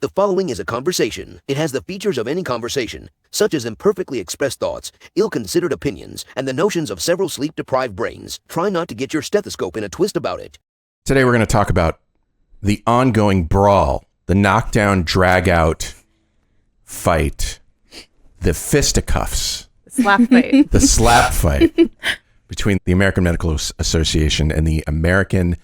The following is a conversation. It has the features of any conversation, such as imperfectly expressed thoughts, ill-considered opinions, and the notions of several sleep-deprived brains. Try not to get your stethoscope in a twist about it. Today we're going to talk about the ongoing brawl, the knockdown, drag-out fight, the fisticuffs. Slap fight. The slap fight between the American Medical Association and the American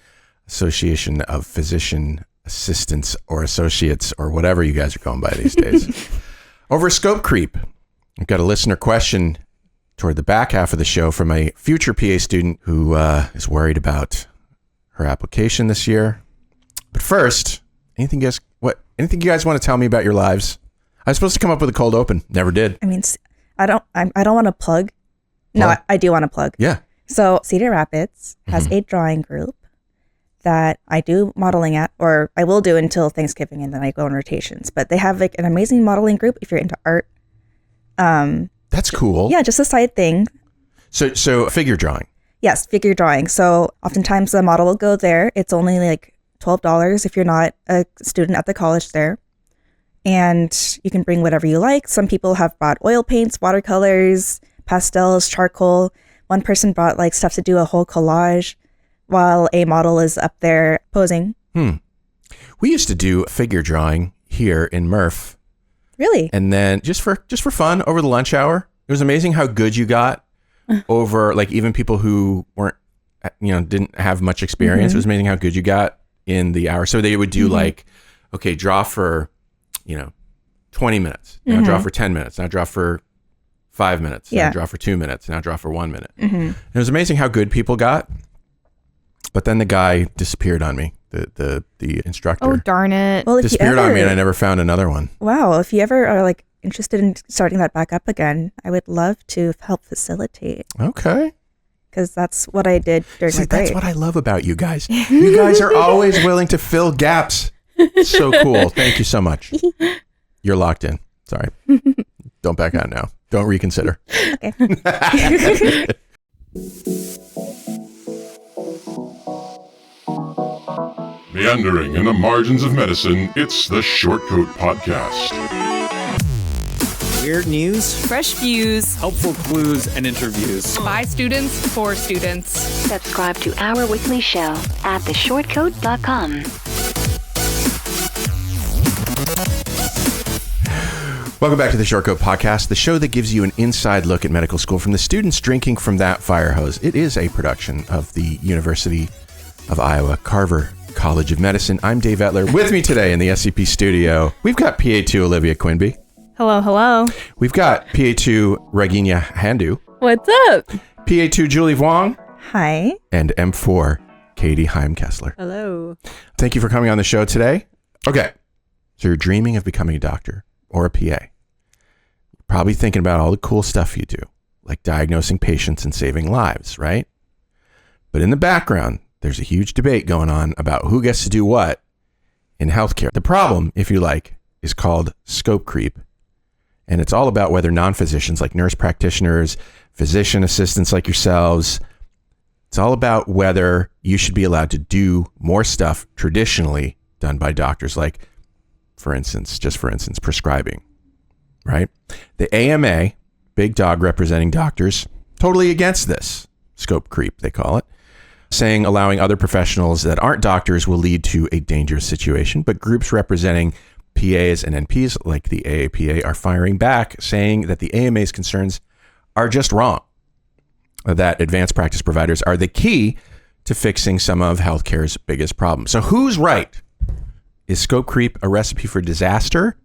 Association of Physician Assistants or Associates or whatever you guys are going by these days. Over scope creep. I've got a listener question toward the back half of the show from a future PA student who is worried about her application this year. But first, anything you guys want to tell me about your lives? I was supposed to come up with a cold open. Never did. I mean, I don't want to plug. No, I do want to plug. Yeah. So Cedar Rapids has a drawing group that I do modeling at, or I will do until Thanksgiving, and then I go on rotations. But they have like an amazing modeling group if you're into art. That's cool. Yeah, just a side thing. So figure drawing. Yes, figure drawing. So oftentimes the model will go there. It's only like $12 if you're not a student at the college there. And you can bring whatever you like. Some people have brought oil paints, watercolors, pastels, charcoal. One person brought like stuff to do a whole collage while a model is up there posing. We used to do figure drawing here in Murph. Really? And then just for fun over the lunch hour. It was amazing how good you got over like even people who weren't, didn't have much experience. It was amazing how good you got in the hour. So they would do like, okay, draw for 20 minutes. Now draw for 10 minutes. Now draw for 5 minutes. Now draw for 2 minutes. Now draw for 1 minute. And it was amazing how good people got. But then the guy disappeared on me. The instructor. Oh, darn it. Well, disappeared on me, and I never found another one. Wow. If you ever are like interested in starting that back up again, I would love to help facilitate. Okay. Because that's what I did during my break. That's what I love about you guys. You guys are always willing to fill gaps. So cool. Thank you so much. You're locked in. Sorry. Don't back out now. Don't reconsider. Okay. Meandering in the margins of medicine, it's the Shortcoat Podcast. Weird news, Fresh views helpful clues, and interviews. by students for students. Subscribe to our weekly show at theshortcoat.com. Welcome back to the Shortcoat Podcast, the show that gives you an inside look at medical school from the students drinking from that fire hose. It is a production of the University of Iowa Carver College of Medicine. I'm Dave Etler. With me today in the SCP studio, we've got PA2 Olivia Quinby. Hello, hello. We've got PA2 Ragniya Handoo. What's up? PA2 Julie Vuong. Hi. And M4 Katie Higham-Kessler. Hello. Thank you for coming on the show today. Okay, so you're dreaming of becoming a doctor or a PA. You're probably thinking about all the cool stuff you do, like diagnosing patients and saving lives, right? But in the background, there's a huge debate going on about who gets to do what in healthcare. The problem, if you like, is called scope creep. And it's all about whether non-physicians like nurse practitioners, physician assistants like yourselves, it's all about whether you should be allowed to do more stuff traditionally done by doctors, like, for instance, prescribing, right? The AMA, big dog representing doctors, totally against this scope creep, they call it, saying allowing other professionals that aren't doctors will lead to a dangerous situation, but groups representing PAs and NPs like the AAPA are firing back, saying that the AMA's concerns are just wrong, that advanced practice providers are the key to fixing some of healthcare's biggest problems. So who's right? Is scope creep a recipe for disaster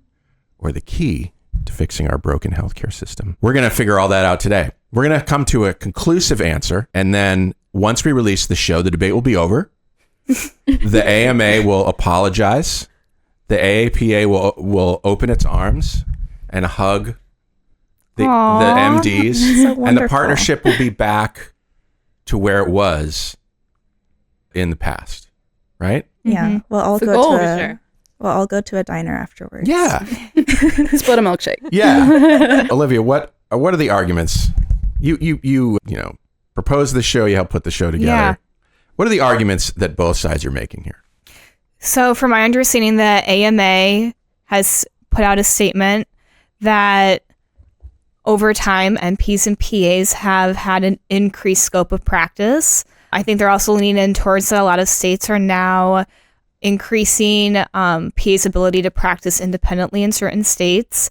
or the key to fixing our broken healthcare system? We're going to figure all that out today. We're going to come to a conclusive answer, and then once we release the show, the debate will be over. The AMA will apologize. The AAPA will open its arms and hug the MDs, So and the partnership will be back to where it was in the past, right? Yeah. We'll all It's a go goal, to for a, sure. we'll all go to a diner afterwards. Yeah. Split a milkshake. Yeah. Olivia, what are the arguments? You propose the show, you help put the show together. Yeah. What are the arguments that both sides are making here? So from my understanding, the AMA has put out a statement that over time, NPs and PAs have had an increased scope of practice. I think they're also leaning in towards that a lot of states are now increasing PA's ability to practice independently in certain states,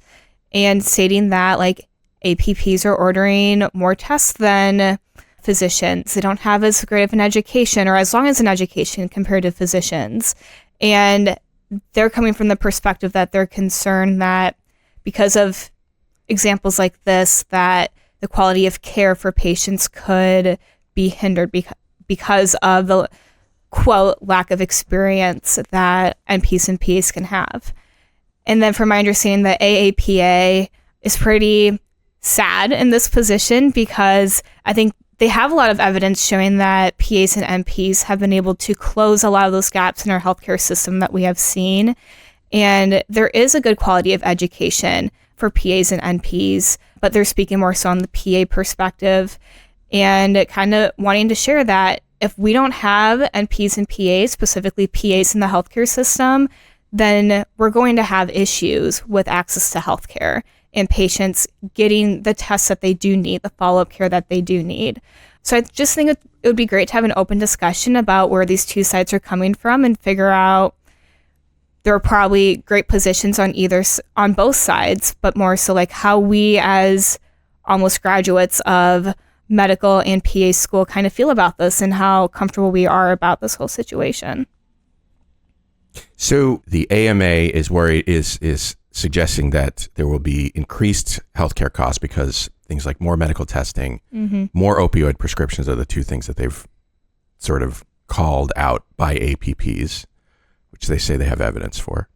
and stating that like APPs are ordering more tests than physicians. They don't have as great of an education or as long as an education compared to physicians. And they're coming from the perspective that they're concerned that because of examples like this, that the quality of care for patients could be hindered because of the quote lack of experience that NPs and PAs can have. And then from my understanding, the AAPA is pretty sad in this position because I think they have a lot of evidence showing that PAs and NPs have been able to close a lot of those gaps in our healthcare system that we have seen. And there is a good quality of education for PAs and NPs, but they're speaking more so on the PA perspective and kind of wanting to share that if we don't have NPs and PAs, specifically PAs in the healthcare system, then we're going to have issues with access to healthcare and patients getting the tests that they do need, the follow-up care that they do need. So I just think it would be great to have an open discussion about where these two sides are coming from and figure out there are probably great positions on both sides, but more so like how we as almost graduates of medical and PA school kind of feel about this and how comfortable we are about this whole situation. So the AMA is worried, is suggesting that there will be increased healthcare costs because things like more medical testing, more opioid prescriptions are the two things that they've sort of called out by APPs, which they say they have evidence for.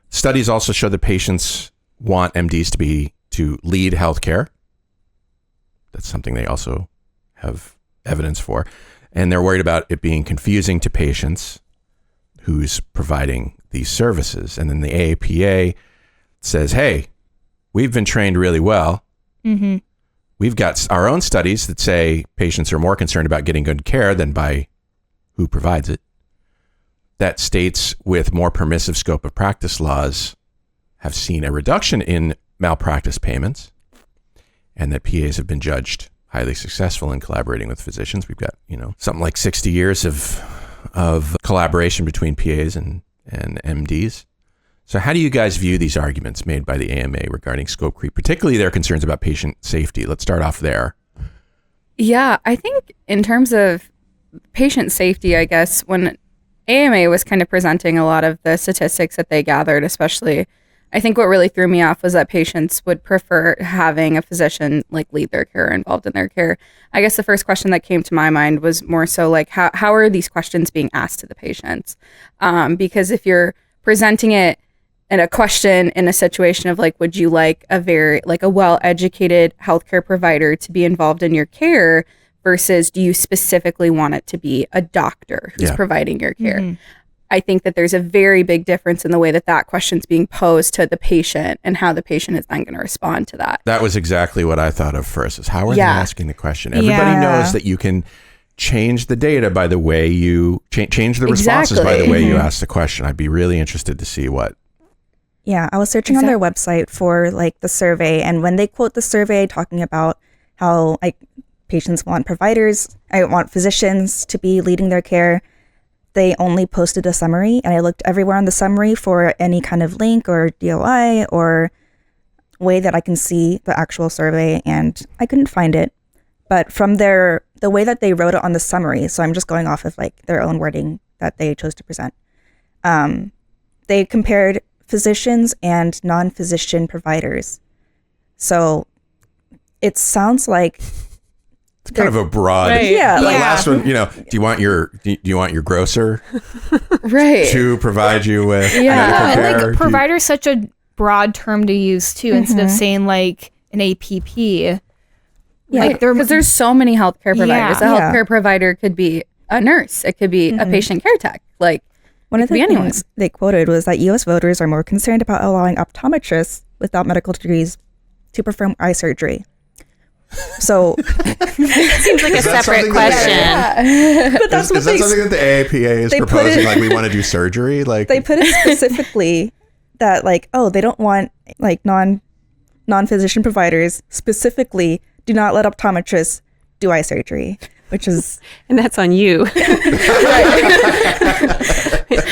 Studies also show that patients want MDs to lead healthcare. That's something they also have evidence for. And they're worried about it being confusing to patients who's providing these services. And then the AAPA says, hey, we've been trained really well. We've got our own studies that say patients are more concerned about getting good care than by who provides it. That states with more permissive scope of practice laws have seen a reduction in malpractice payments, and that PAs have been judged highly successful in collaborating with physicians. We've got, something like 60 years of collaboration between PAs and MDs. So how do you guys view these arguments made by the AMA regarding scope creep, particularly their concerns about patient safety? Let's start off there. Yeah, I think in terms of patient safety, I guess when AMA was kind of presenting a lot of the statistics that they gathered, especially, I think what really threw me off was that patients would prefer having a physician like lead their care, involved in their care. I guess the first question that came to my mind was more so like, how are these questions being asked to the patients? Because if you're presenting it in a question in a situation of like, would you like a well-educated healthcare provider to be involved in your care versus do you specifically want it to be a doctor who's providing your care? I think that there's a very big difference in the way that question's being posed to the patient and how the patient is then going to respond to that. That was exactly what I thought of first, is how are they asking the question? Everybody knows that you can change the data by the way you change the responses by the way you ask the question. I'd be really interested to see what. Yeah, I was searching on their website for like the survey, and when they quote the survey talking about how patients want physicians to be leading their care, they only posted a summary, and I looked everywhere on the summary for any kind of link or DOI or way that I can see the actual survey, and I couldn't find it. But from the way that they wrote it on the summary, so I'm just going off of like their own wording that they chose to present, they compared physicians and non-physician providers. So it sounds like it's kind of a broad, last one, do you want your grocer to provide you with medical care? Like provider is such a broad term to use too, instead of saying like an APP. Yeah, like because there's so many healthcare providers. A healthcare provider could be a nurse. It could be a patient care tech. Like one of the things they quoted was that U.S. voters are more concerned about allowing optometrists without medical degrees to perform eye surgery. So seems like a separate question. But that's is that something that the AAPA is proposing? Like we want to do surgery? Like they put it specifically that like, oh, they don't want like non-physician providers specifically do not let optometrists do eye surgery, which is And that's on you.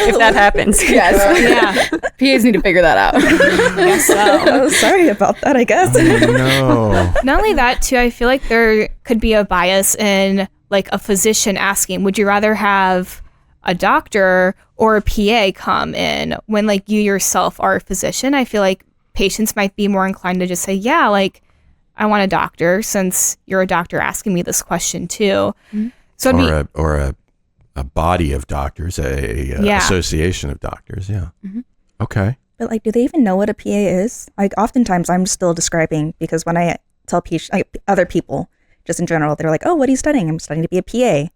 If that happens. Yes. Yeah. PAs need to figure that out. oh, sorry about that, I guess. No. Not only that, too, I feel like there could be a bias in like a physician asking, would you rather have a doctor or a PA come in when like you yourself are a physician? I feel like patients might be more inclined to just say, yeah, like I want a doctor since you're a doctor asking me this question too. Mm-hmm. So or a body of doctors, a association of doctors. Yeah. Mm-hmm. Okay. But like, do they even know what a PA is? Like, oftentimes I'm still describing, because when I tell other people, just in general, they're like, oh, what are you studying? I'm studying to be a PA.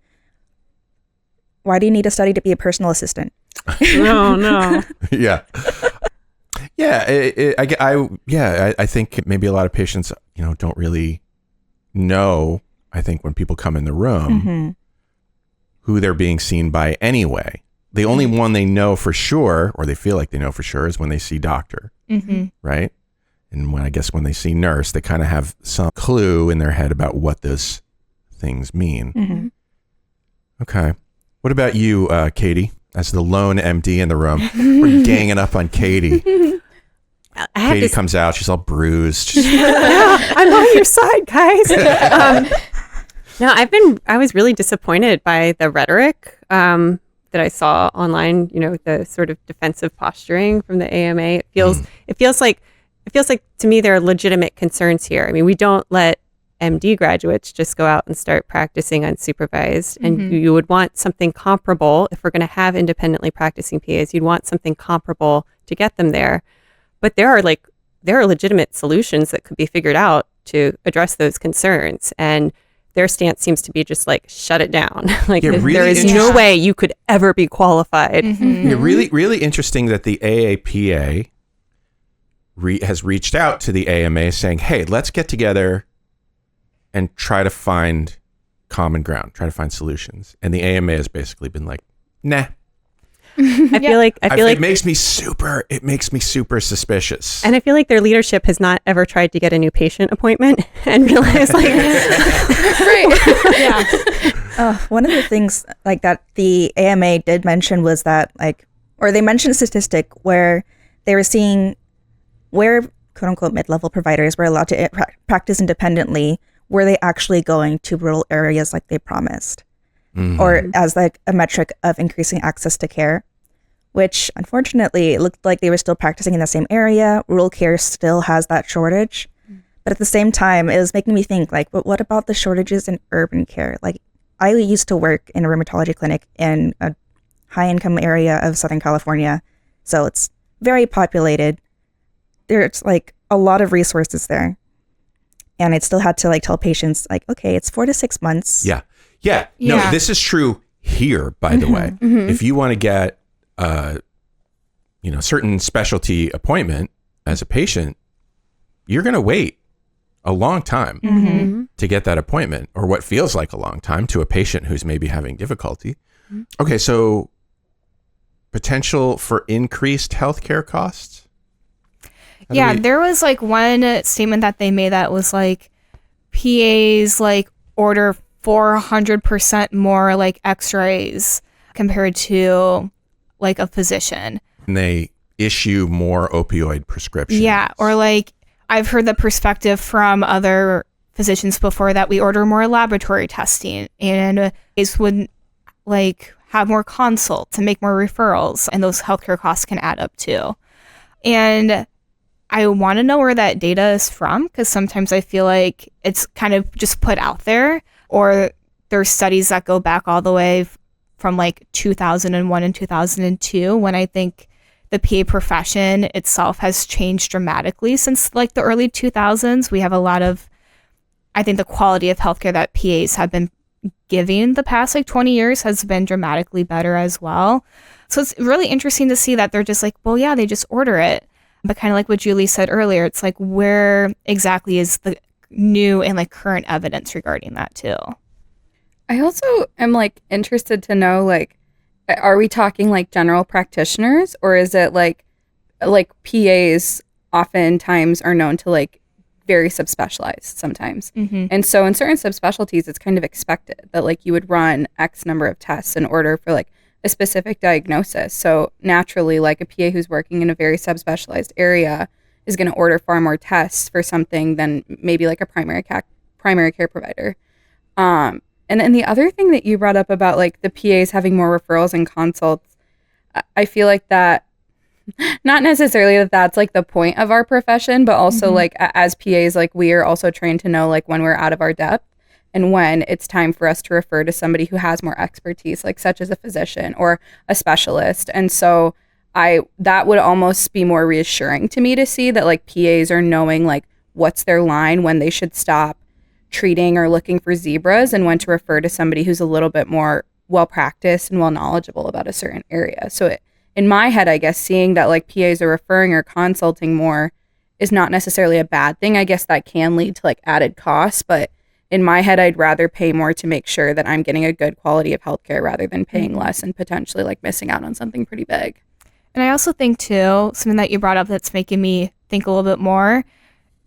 Why do you need to study to be a personal assistant? No. Yeah. Yeah. I think maybe a lot of patients, don't really know, I think when people come in the room, mm-hmm. who they're being seen by anyway. The only one they know for sure, or they feel like they know for sure, is when they see doctor, mm-hmm. right? And when they see nurse, they kind of have some clue in their head about what those things mean. Mm-hmm. Okay. What about you, Katie, as the lone MD in the room? We're ganging up on Katie. Katie comes out. She's all bruised. I'm on your side, guys. No, I was really disappointed by the rhetoric that I saw online, the sort of defensive posturing from the AMA. It feels like to me there are legitimate concerns here. I mean, we don't let MD graduates just go out and start practicing unsupervised. And mm-hmm. you would want something comparable if we're going to have independently practicing PAs. You'd want something comparable to get them there. But there are legitimate solutions that could be figured out to address those concerns. And their stance seems to be just like, shut it down. There is no way you could ever be qualified. Mm-hmm. Yeah, really, really interesting that the AAPA has reached out to the AMA saying, hey, let's get together and try to find common ground, try to find solutions. And the AMA has basically been like, nah. I feel like it makes me super suspicious. And I feel like their leadership has not ever tried to get a new patient appointment and realized one of the things like that the AMA did mention was that they mentioned a statistic where they were seeing where quote unquote mid-level providers were allowed to practice independently, were they actually going to rural areas like they promised? Mm-hmm. Or as like a metric of increasing access to care, which unfortunately it looked like they were still practicing in the same area. Rural care still has that shortage. But at the same time, it was making me think but what about the shortages in urban care? Like, I used to work in a rheumatology clinic in a high income area of Southern California. So it's very populated. There's a lot of resources there. And I still had to tell patients okay, it's 4 to 6 months. Yeah. No, this is true here, by the way. Mm-hmm. If you want to get certain specialty appointment as a patient, you're going to wait a long time mm-hmm. to get that appointment, or what feels like a long time to a patient who's maybe having difficulty. Mm-hmm. Okay, so potential for increased healthcare costs? There was one statement that they made that was PAs order 400% more x-rays compared to a physician. And they issue more opioid prescriptions. Yeah, or I've heard the perspective from other physicians before that we order more laboratory testing and PAs would have more consults and make more referrals, and those healthcare costs can add up too. And I want to know where that data is from, because sometimes I feel like it's kind of just put out there, or there's studies that go back all the way from 2001 and 2002, when I think the PA profession itself has changed dramatically since the early 2000s. We have a lot of, I think the quality of healthcare that PAs have been giving the past 20 years has been dramatically better as well. So it's really interesting to see that they're just they just order it. But kind of like what Julie said earlier, it's where exactly is the new and current evidence regarding that too? I also am interested to know, are we talking general practitioners, or is it like PAs oftentimes are known to like very subspecialized sometimes. And so in certain subspecialties, it's kind of expected that like you would run X number of tests in order for like a specific diagnosis. So naturally, like a PA who's working in a very subspecialized area is going to order far more tests for something than maybe like a primary care provider. And then the other thing that you brought up about like the PAs having more referrals and consults, I feel like that, not necessarily that that's like the point of our profession, but also like as PAs, like we are also trained to know like when we're out of our depth and when it's time for us to refer to somebody who has more expertise, like such as a physician or a specialist. And so that would almost be more reassuring to me to see that like PAs are knowing like what's their line, when they should stop treating or looking for zebras, and when to refer to somebody who's a little bit more well practiced and well knowledgeable about a certain area. So in my head, I guess seeing that like PAs are referring or consulting more is not necessarily a bad thing. I guess that can lead to like added costs, but in my head, I'd rather pay more to make sure that I'm getting a good quality of healthcare rather than paying less and potentially like missing out on something pretty big. And I also think too, something that you brought up that's making me think a little bit more,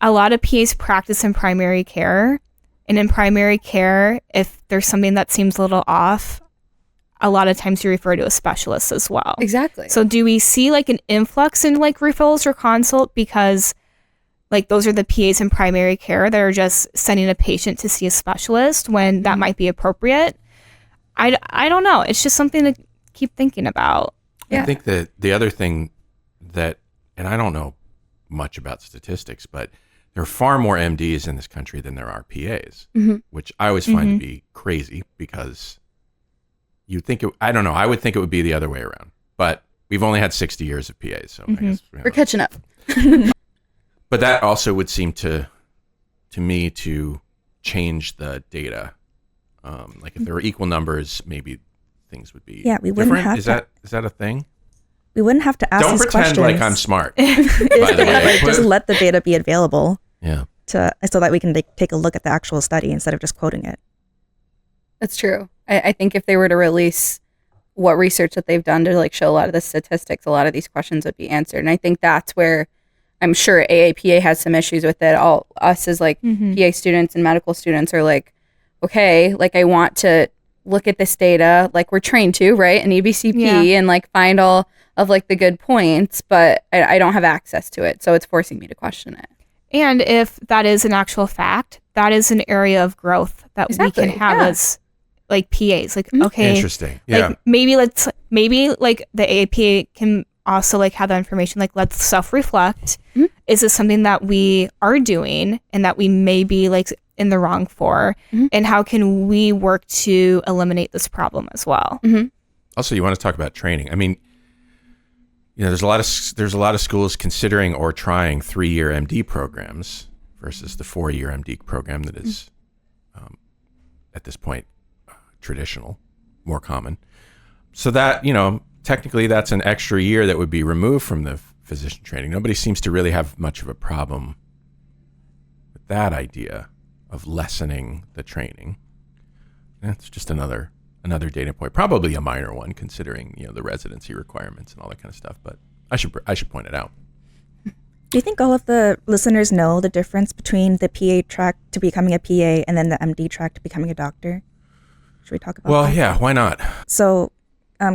a lot of PAs practice in primary care. And in primary care, if there's something that seems a little off, a lot of times you refer to a specialist as well. Exactly. So do we see like an influx in like referrals or consult because like those are the PAs in primary care that are just sending a patient to see a specialist when that might be appropriate? I don't know. It's just something to keep thinking about. I think that the other thing that, and I don't know much about statistics, but there are far more MDs in this country than there are PAs, which I always find to be crazy because you'd think, I don't know, I would think it would be the other way around. But we've only had 60 years of PAs, so I guess we're catching up. But that also would seem to me to change the data. Like if there were equal numbers, maybe things would be we wouldn't different. have Is that a thing? We wouldn't have to ask Don't these pretend questions. like I'm smart. By the way, Just let the data be available. Yeah. So that we can take a look at the actual study instead of just quoting it. That's true. I think if they were to release what research that they've done to like show a lot of the statistics, a lot of these questions would be answered. And I think that's where I'm sure AAPA has some issues with it. All us as like PA students and medical students are like, okay, like I want to look at this data, like we're trained to, right? And EBCP and like find all of like the good points, but I don't have access to it. So it's forcing me to question it. And if that is an actual fact, that is an area of growth that we can have as like PAs. Like, okay, interesting. Yeah. Like maybe like the AAPA can also like have that information. Like, let's self-reflect. Is this something that we are doing and that we may be like in the wrong for? And how can we work to eliminate this problem as well? Also, you want to talk about training. I mean, you know, there's a lot of schools considering or trying 3-year MD programs versus the 4-year MD program that is at this point traditional, more common. So that, you know, technically that's an extra year that would be removed from the physician training. Nobody seems to really have much of a problem with that idea of lessening the training. That's just another data point, probably a minor one considering, you know, the residency requirements and all that kind of stuff, but I should point it out. Do you think all of the listeners know the difference between the PA track to becoming a PA and then the MD track to becoming a doctor? Should we talk about that? Well, yeah, why not? So,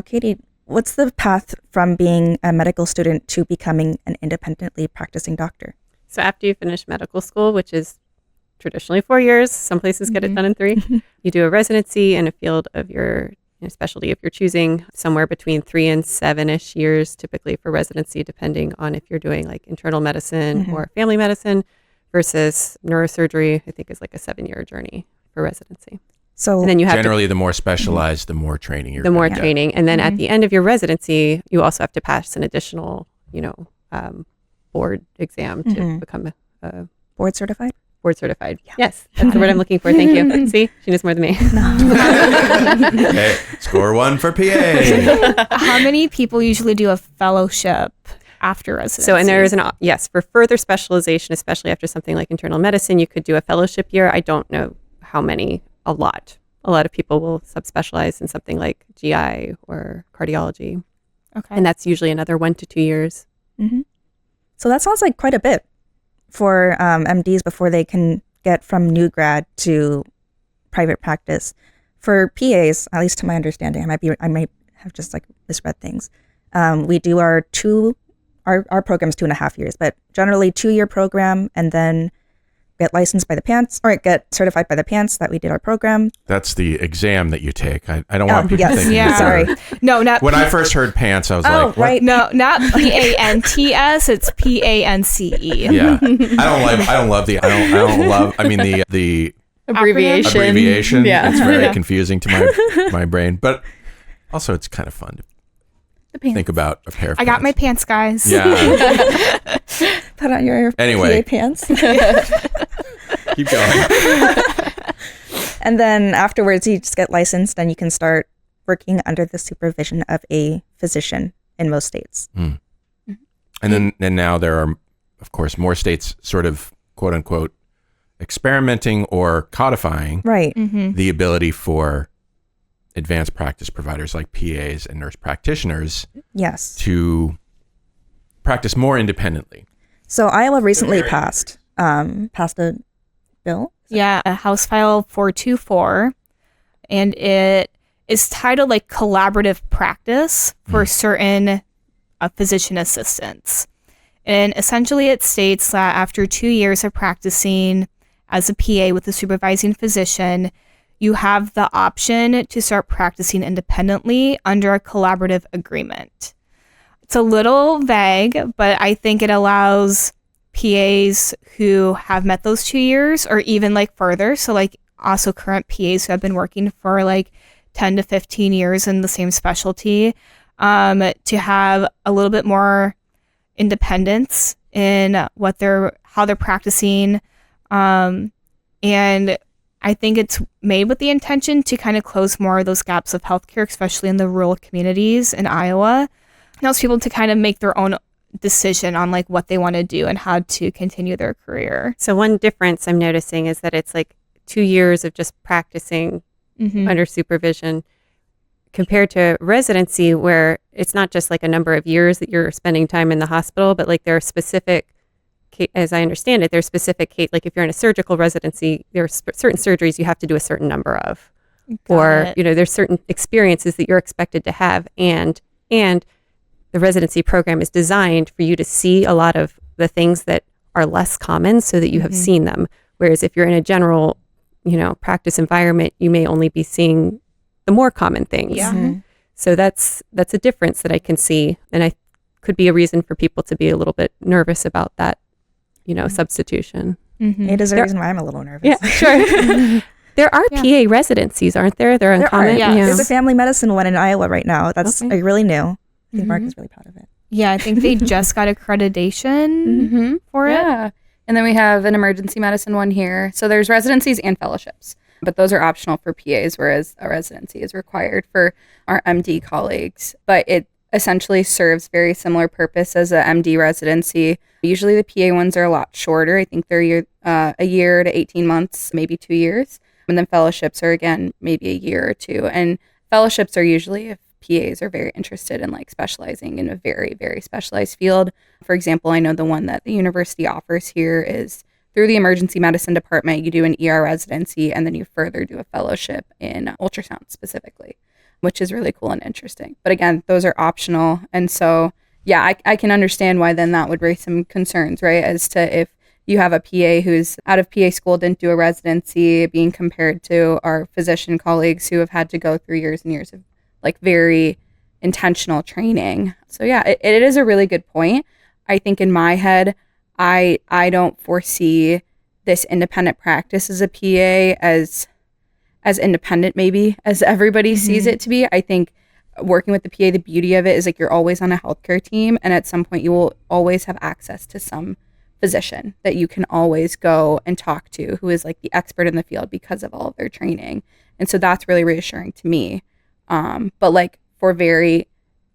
Katie, what's the path from being a medical student to becoming an independently practicing doctor? So after you finish medical school, which is traditionally 4 years, some places get it done in 3, you do a residency in a field of your specialty if you're choosing, somewhere between 3 and 7-ish years typically for residency, depending on if you're doing like internal medicine or family medicine, versus neurosurgery, I think is like a 7-year journey for residency. So and then you have generally the more specialized, the more training you're the more gonna get. training. And then at the end of your residency, you also have to pass an additional, board exam to become a board certified? Board certified. Yeah. Yes, that's the word I'm looking for. Thank you. See, she knows more than me. Okay, score 1 for PA. How many people usually do a fellowship after residency? So, and there is yes, for further specialization, especially after something like internal medicine, you could do a fellowship year. I don't know how many. A lot of people will subspecialize in something like GI or cardiology. Okay. And that's usually another 1 to 2 years. So that sounds like quite a bit for MDs before they can get from new grad to private practice. For PAs, at least to my understanding, I might have just like misread things. We do our program's 2.5 years, but generally 2-year program, and then get licensed by the PANTS, or get certified by the PANTS that we did our program. That's the exam that you take. I don't want people thinking. Yeah. Sorry. No, not When I first heard PANTS, I was like, what? right. No, not PANTS. It's PANCE. Yeah. I don't love the abbreviation. Yeah. It's very confusing to my brain, but also it's kind of fun to think about a pair of I got my pants, guys. Yeah. Put on your Anyway. PA pants. Keep going. And then afterwards, you just get licensed and you can start working under the supervision of a physician in most states. And then now there are, of course, more states sort of, quote unquote, experimenting or codifying Right. the ability for advanced practice providers like PAs and nurse practitioners Yes. to practice more independently. So Iowa recently passed a bill. Yeah, a House File 424, and it is titled like collaborative practice for certain physician assistants. And essentially it states that after 2 years of practicing as a PA with a supervising physician, you have the option to start practicing independently under a collaborative agreement. It's a little vague, but I think it allows PAs who have met those 2 years or even like further. So like also current PAs who have been working for like 10 to 15 years in the same specialty, to have a little bit more independence in how they're practicing. And I think it's made with the intention to kind of close more of those gaps of healthcare, especially in the rural communities in Iowa. It allows people to kind of make their own decision on like what they want to do and how to continue their career. So one difference I'm noticing is that it's like 2 years of just practicing under supervision compared to residency, where it's not just like a number of years that you're spending time in the hospital, but like there are specific, as I understand it, there's specific, like if you're in a surgical residency, there are certain surgeries you have to do a certain number of, there's certain experiences that you're expected to have, and the residency program is designed for you to see a lot of the things that are less common so that you have seen them. Whereas if you're in a general, practice environment, you may only be seeing the more common things. Yeah. So that's a difference that I can see. And I could be a reason for people to be a little bit nervous about that, substitution. It is a reason why I'm a little nervous. Yeah, sure. There are PA residencies, aren't there? They're uncommon. Yeah. Yes. There's a family medicine one in Iowa right now. That's like really new. I think Mark is really proud of it. Yeah, I think they just got accreditation for it. Yeah. And then we have an emergency medicine one here. So there's residencies and fellowships, but those are optional for PAs, whereas a residency is required for our MD colleagues. But it essentially serves very similar purpose as a MD residency. Usually the PA ones are a lot shorter. I think they're a year to 18 months, maybe 2 years. And then fellowships are, again, maybe a year or two. And fellowships are usually if PAs are very interested in like specializing in a very, very specialized field. For example, I know the one that the university offers here is through the emergency medicine department. You do an ER residency and then you further do a fellowship in ultrasound specifically, which is really cool and interesting. But again, those are optional. And so, yeah, I can understand why then that would raise some concerns, right? As to if you have a PA who's out of PA school, didn't do a residency, being compared to our physician colleagues who have had to go through years and years of like very intentional training. So yeah, it is a really good point. I think in my head, I don't foresee this independent practice as a PA as independent maybe as everybody sees it to be. I think working with the PA, the beauty of it is like you're always on a healthcare team, and at some point you will always have access to some physician that you can always go and talk to who is like the expert in the field because of all of their training. And so that's really reassuring to me. But like for very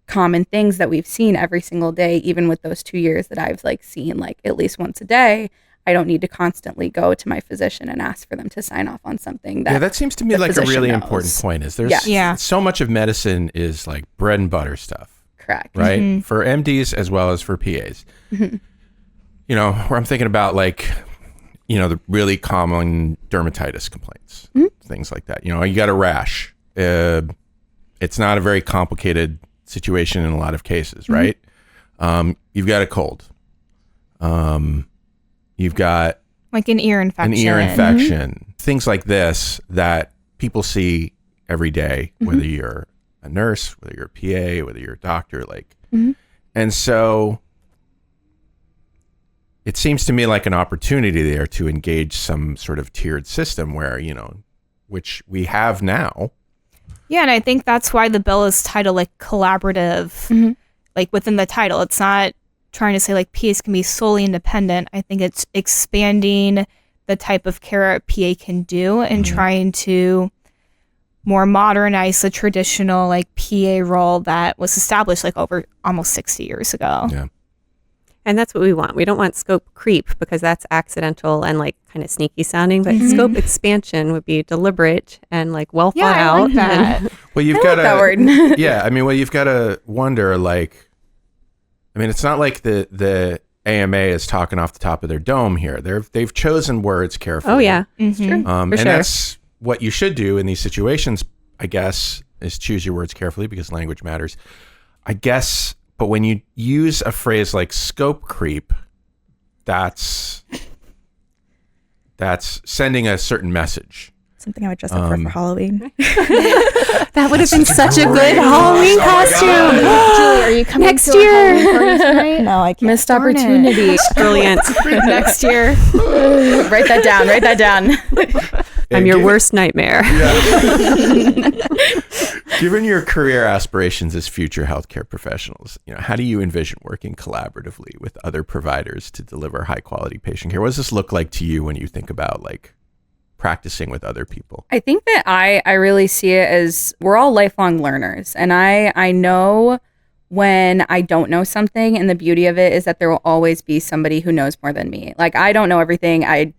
common things that we've seen every single day, even with those 2 years that I've like seen like at least once a day, I don't need to constantly go to my physician and ask for them to sign off on something that seems to me like a really important point. Is there's so much of medicine is like bread and butter stuff. Correct. right? For MDs as well as for PAs. You know, where I'm thinking about like, you know, the really common dermatitis complaints, things like that. You know, you got a rash. It's not a very complicated situation in a lot of cases, right? You've got a cold. You've got like an ear infection. Things like this that people see every day, whether you're a nurse, whether you're a PA, whether you're a doctor, like, and so it seems to me like an opportunity there to engage some sort of tiered system where, you know, which we have now. Yeah, and I think that's why the bill is titled like collaborative, like within the title. It's not trying to say like PAs can be solely independent. I think it's expanding the type of care a PA can do and trying to more modernize the traditional like PA role that was established like over almost 60 years ago. Yeah. And that's what we want. We don't want scope creep because that's accidental and like kind of sneaky sounding, but scope expansion would be deliberate and like well thought out. I like that. Well, you've got to, yeah, I mean, well, you've got to wonder, like, I mean, it's not like the AMA is talking off the top of their dome here. They've chosen words carefully. Oh yeah, it's true. And that's what you should do in these situations, I guess, is choose your words carefully because language matters. I guess, but when you use a phrase like scope creep, that's sending a certain message. Something I would dress up for Halloween. That would have been such a good Halloween costume. Julie, are you coming next to year? Our Halloween party tonight? No, I can't. Missed opportunity. Brilliant. Next year. Write that down. Write that down. I'm your worst nightmare. Given your career aspirations as future healthcare professionals, you know, how do you envision working collaboratively with other providers to deliver high quality patient care? What does this look like to you when you think about like practicing with other people? I think that I really see it as we're all lifelong learners. And I know when I don't know something, and the beauty of it is that there will always be somebody who knows more than me. Like, I don't know everything. I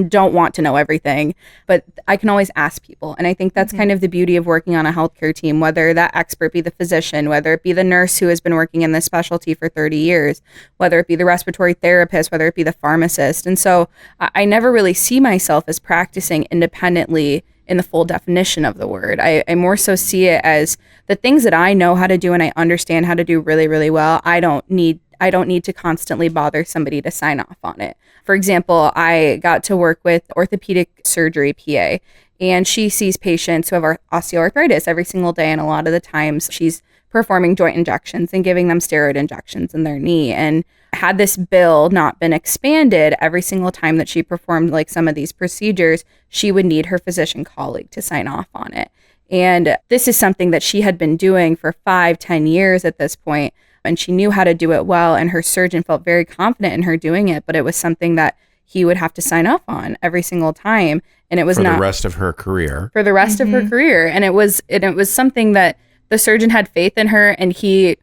don't want to know everything, but I can always ask people. And I think that's kind of the beauty of working on a healthcare team, whether that expert be the physician, whether it be the nurse who has been working in this specialty for 30 years, whether it be the respiratory therapist, whether it be the pharmacist. And so I never really see myself as practicing independently in the full definition of the word. I more so see it as the things that I know how to do and I understand how to do really, really well. I don't need to constantly bother somebody to sign off on it. For example, I got to work with orthopedic surgery PA, and she sees patients who have osteoarthritis every single day. And a lot of the times she's performing joint injections and giving them steroid injections in their knee. And had this bill not been expanded, every single time that she performed like some of these procedures, she would need her physician colleague to sign off on it. And this is something that she had been doing for 5-10 years at this point. And she knew how to do it well, and her surgeon felt very confident in her doing it, but it was something that he would have to sign off on every single time. And it was not for the rest of her career. For the rest of her career. And it was something that the surgeon had faith in her, and he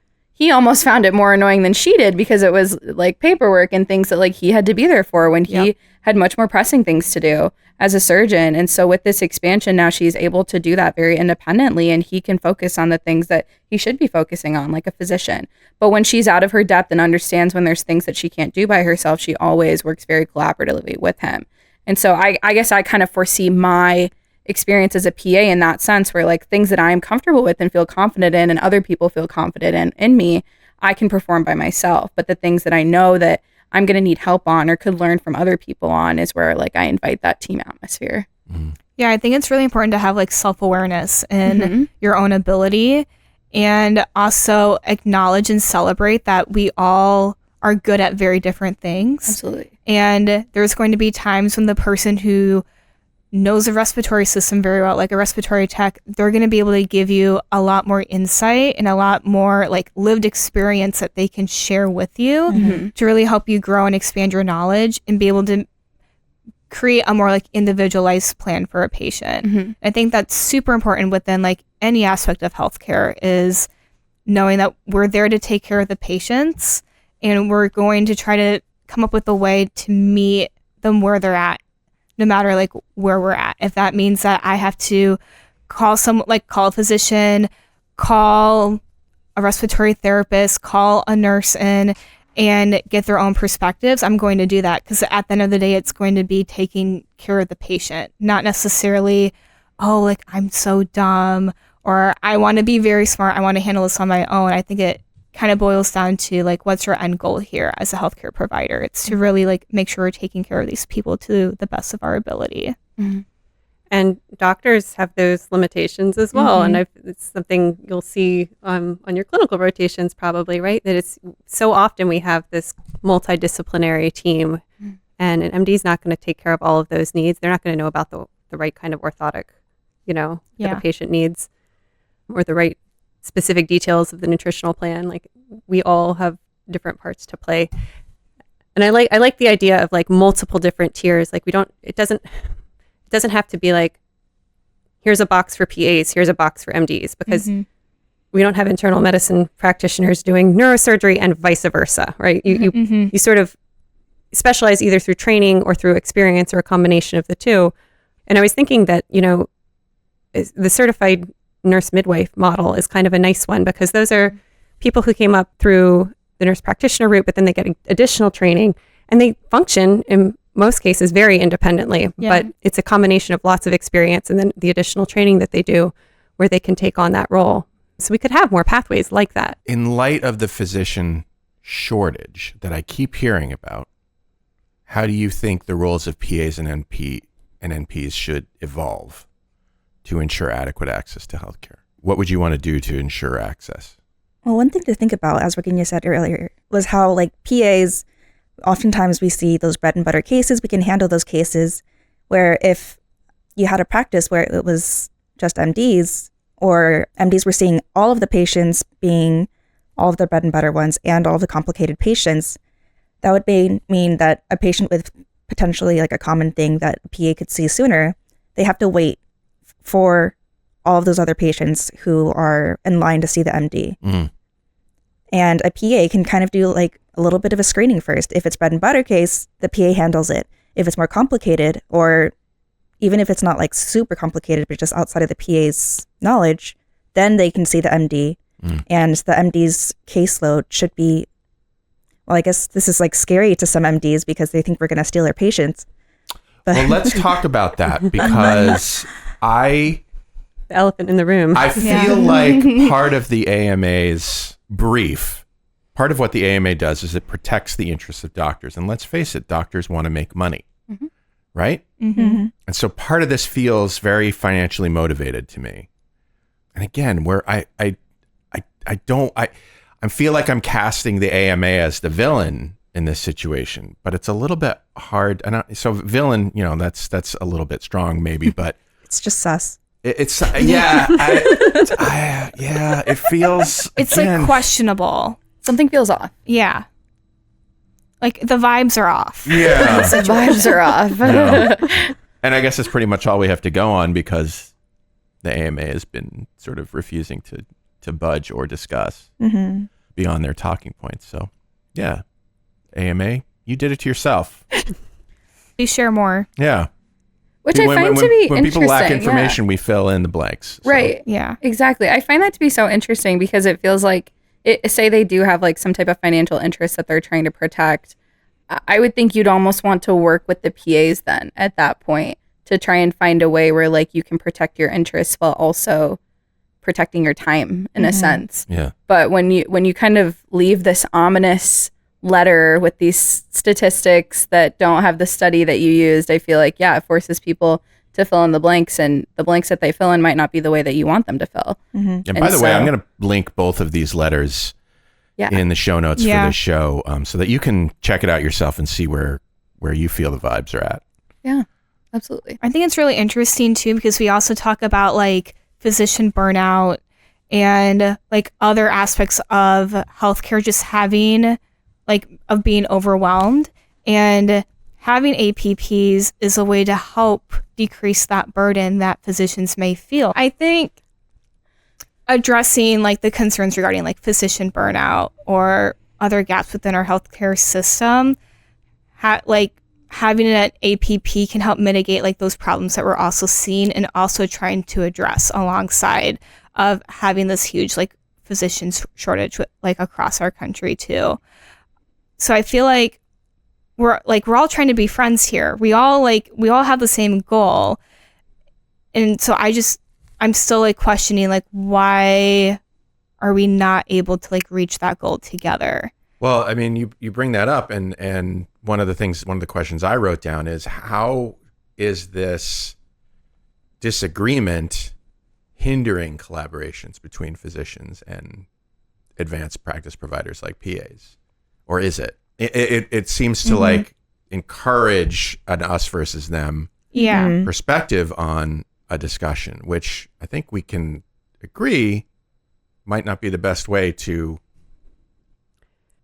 almost found it more annoying than she did because it was like paperwork and things that like he had to be there for when he had much more pressing things to do as a surgeon. And so with this expansion, now she's able to do that very independently, and he can focus on the things that he should be focusing on, like a physician. But when she's out of her depth and understands when there's things that she can't do by herself, she always works very collaboratively with him. And so I guess I kind of foresee my experience as a PA in that sense, where like things that I'm comfortable with and feel confident in and other people feel confident in me, I can perform by myself. But the things that I know that I'm going to need help on or could learn from other people on is where like I invite that team atmosphere. Yeah, I think it's really important to have like self-awareness in your own ability, and also acknowledge and celebrate that we all are good at very different things. Absolutely. And there's going to be times when the person who knows the respiratory system very well, like a respiratory tech, they're going to be able to give you a lot more insight and a lot more like lived experience that they can share with you to really help you grow and expand your knowledge and be able to create a more like individualized plan for a patient. I think that's super important within like any aspect of healthcare, is knowing that we're there to take care of the patients, and we're going to try to come up with a way to meet them where they're at, no matter like where we're at. If that means that I have to call a physician, call a respiratory therapist call a nurse in and get their own perspectives, I'm going to do that, because at the end of the day, it's going to be taking care of the patient, not necessarily, oh, like, I'm so dumb, or I want to be very smart, I want to handle this on my own. I think it kind of boils down to, like, what's your end goal here as a healthcare provider? It's to really, like, make sure we're taking care of these people to the best of our ability. Mm-hmm. And doctors have those limitations as well. And it's something you'll see on your clinical rotations probably, right? That it's so often we have this multidisciplinary team, and an MD is not going to take care of all of those needs. They're not going to know about the right kind of orthotic, that a patient needs, or the right specific details of the nutritional plan. Like, we all have different parts to play. And I like the idea of, like, multiple different tiers. Like, it doesn't have to be like, here's a box for PAs, here's a box for MDs, because we don't have internal medicine practitioners doing neurosurgery and vice versa, right? You sort of specialize either through training or through experience, or a combination of the two. And I was thinking that, the certified nurse midwife model is kind of a nice one, because those are people who came up through the nurse practitioner route, but then they get additional training, and they function in most cases very independently, but it's a combination of lots of experience and then the additional training that they do where they can take on that role. So we could have more pathways like that. In light of the physician shortage that I keep hearing about, how do you think the roles of PAs and NPs should evolve to ensure adequate access to healthcare? What would you want to do to ensure access? Well, one thing to think about, as Ragniya said earlier, was how, like, PAs, oftentimes we see those bread and butter cases. We can handle those cases where if you had a practice where it was just MDs, or MDs were seeing all of the patients, being all of the bread and butter ones and all of the complicated patients, that would mean that a patient with potentially, like, a common thing that a PA could see sooner, they have to wait for all of those other patients who are in line to see the MD. And a PA can kind of do, like, a little bit of a screening first. If it's bread and butter case, the PA handles it. If it's more complicated, or even if it's not, like, super complicated, but just outside of the PA's knowledge, then they can see the MD. And the MD's caseload should be, well, I guess this is, like, scary to some MDs because they think we're going to steal their patients. But Well, let's talk about that, because The elephant in the room. I feel like part of the AMA's brief, part of what the AMA does is it protects the interests of doctors. And let's face it, doctors want to make money, right? And so part of this feels very financially motivated to me. And again, where I feel like I'm casting the AMA as the villain in this situation, but it's a little bit hard. So villain, that's a little bit strong maybe, but it's just sus. It feels, It's again, like questionable. Something feels off. Yeah. Like, the vibes are off. yeah. The vibes are off. No. And I guess that's pretty much all we have to go on, because the AMA has been sort of refusing to budge or discuss beyond their talking points. So, yeah, AMA, you did it to yourself. Please share more. Yeah. Which I find to be when interesting. people lack information, we fill in the blanks. So. Right. Yeah. Exactly. I find that to be so interesting, because it feels like, say they do have, like, some type of financial interest that they're trying to protect. I would think you'd almost want to work with the PAs then at that point to try and find a way where, like, you can protect your interests while also protecting your time in a sense. Yeah. But when you kind of leave this ominous letter with these statistics that don't have the study that you used, I feel like, it forces people to fill in the blanks, and the blanks that they fill in might not be the way that you want them to fill. And by the way, I'm going to link both of these letters in the show notes for this show, so that you can check it out yourself and see where you feel the vibes are at. Yeah, absolutely. I think it's really interesting too, because we also talk about, like, physician burnout and, like, other aspects of healthcare just having, like, of being overwhelmed, and having APPs is a way to help decrease that burden that physicians may feel. I think addressing, like, the concerns regarding, like, physician burnout or other gaps within our healthcare system, having an APP can help mitigate, like, those problems that we're also seeing and also trying to address alongside of having this huge, like, physicians shortage like across our country too. So I feel like we're all trying to be friends here. We all have the same goal. And so I'm still like questioning like why are we not able to like reach that goal together? Well, I mean, you bring that up, and one of the questions I wrote down is, how is this disagreement hindering collaborations between physicians and advanced practice providers like PAs? Or is it? It seems to like encourage an us versus them perspective on a discussion, which I think we can agree might not be the best way to,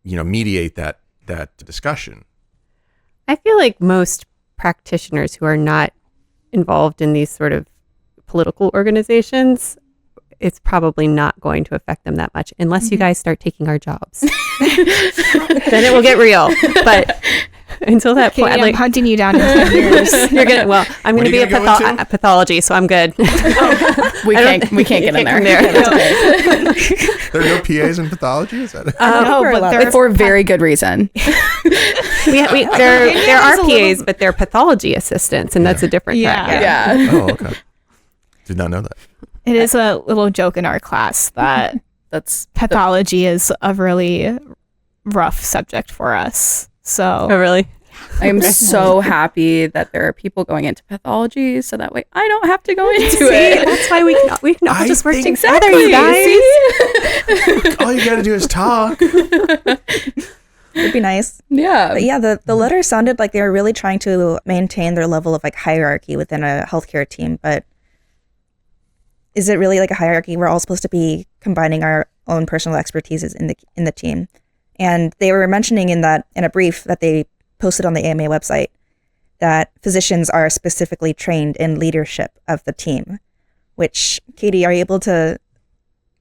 mediate that discussion. I feel like most practitioners who are not involved in these sort of political organizations, it's probably not going to affect them that much unless you guys start taking our jobs. Then it will get real. But until that point, I'm hunting you down in 10 years. I'm going to be a pathology, so I'm good. We can't get in there. There are no PAs in pathology? Is that it? No, but they're for very good reason. There are PAs, but they're pathology assistants, and that's a different track. Yeah. Oh, okay. Did not know that. It is a little joke in our class that pathology is a really rough subject for us. So, oh, really? I am so happy that there are people going into pathology, so that way I don't have to go into it. That's why we can all just work together, exactly, you guys. All you got to do is talk. It'd be nice. Yeah. But yeah, the letter sounded like they were really trying to maintain their level of like hierarchy within a healthcare team. But is it really like a hierarchy? We're all supposed to be combining our own personal expertises in the team. And they were mentioning in a brief that they posted on the AMA website that physicians are specifically trained in leadership of the team, which, Katie, are you able to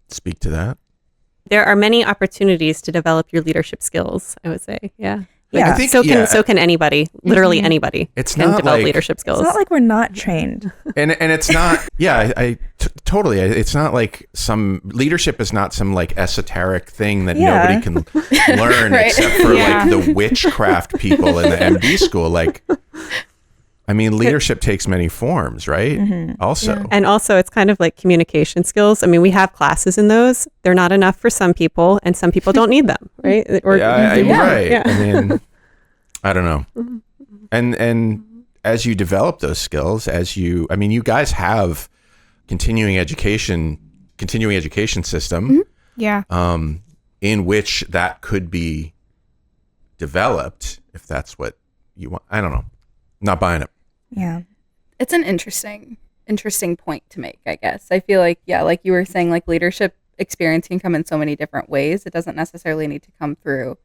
speak to that? There are many opportunities to develop your leadership skills, I would say. Yeah. Yeah. I think, so can anybody. Literally anybody can develop leadership skills. It's not like we're not trained. And it's not, totally. It's not like some leadership is not some like esoteric thing that nobody can learn except for like the witchcraft people in the MD school. Like, I mean, leadership takes many forms, right? Mm-hmm. Also. Yeah. And also it's kind of like communication skills. I mean, we have classes in those. They're not enough for some people and some people don't need them, right? Right. Yeah. I mean, I don't know. And as you develop those skills, you guys have continuing education system, in which that could be developed if that's what you want. I don't know. Not buying it. Yeah. It's an interesting point to make, I guess. I feel like, like you were saying, like leadership experience can come in so many different ways. It doesn't necessarily need to come through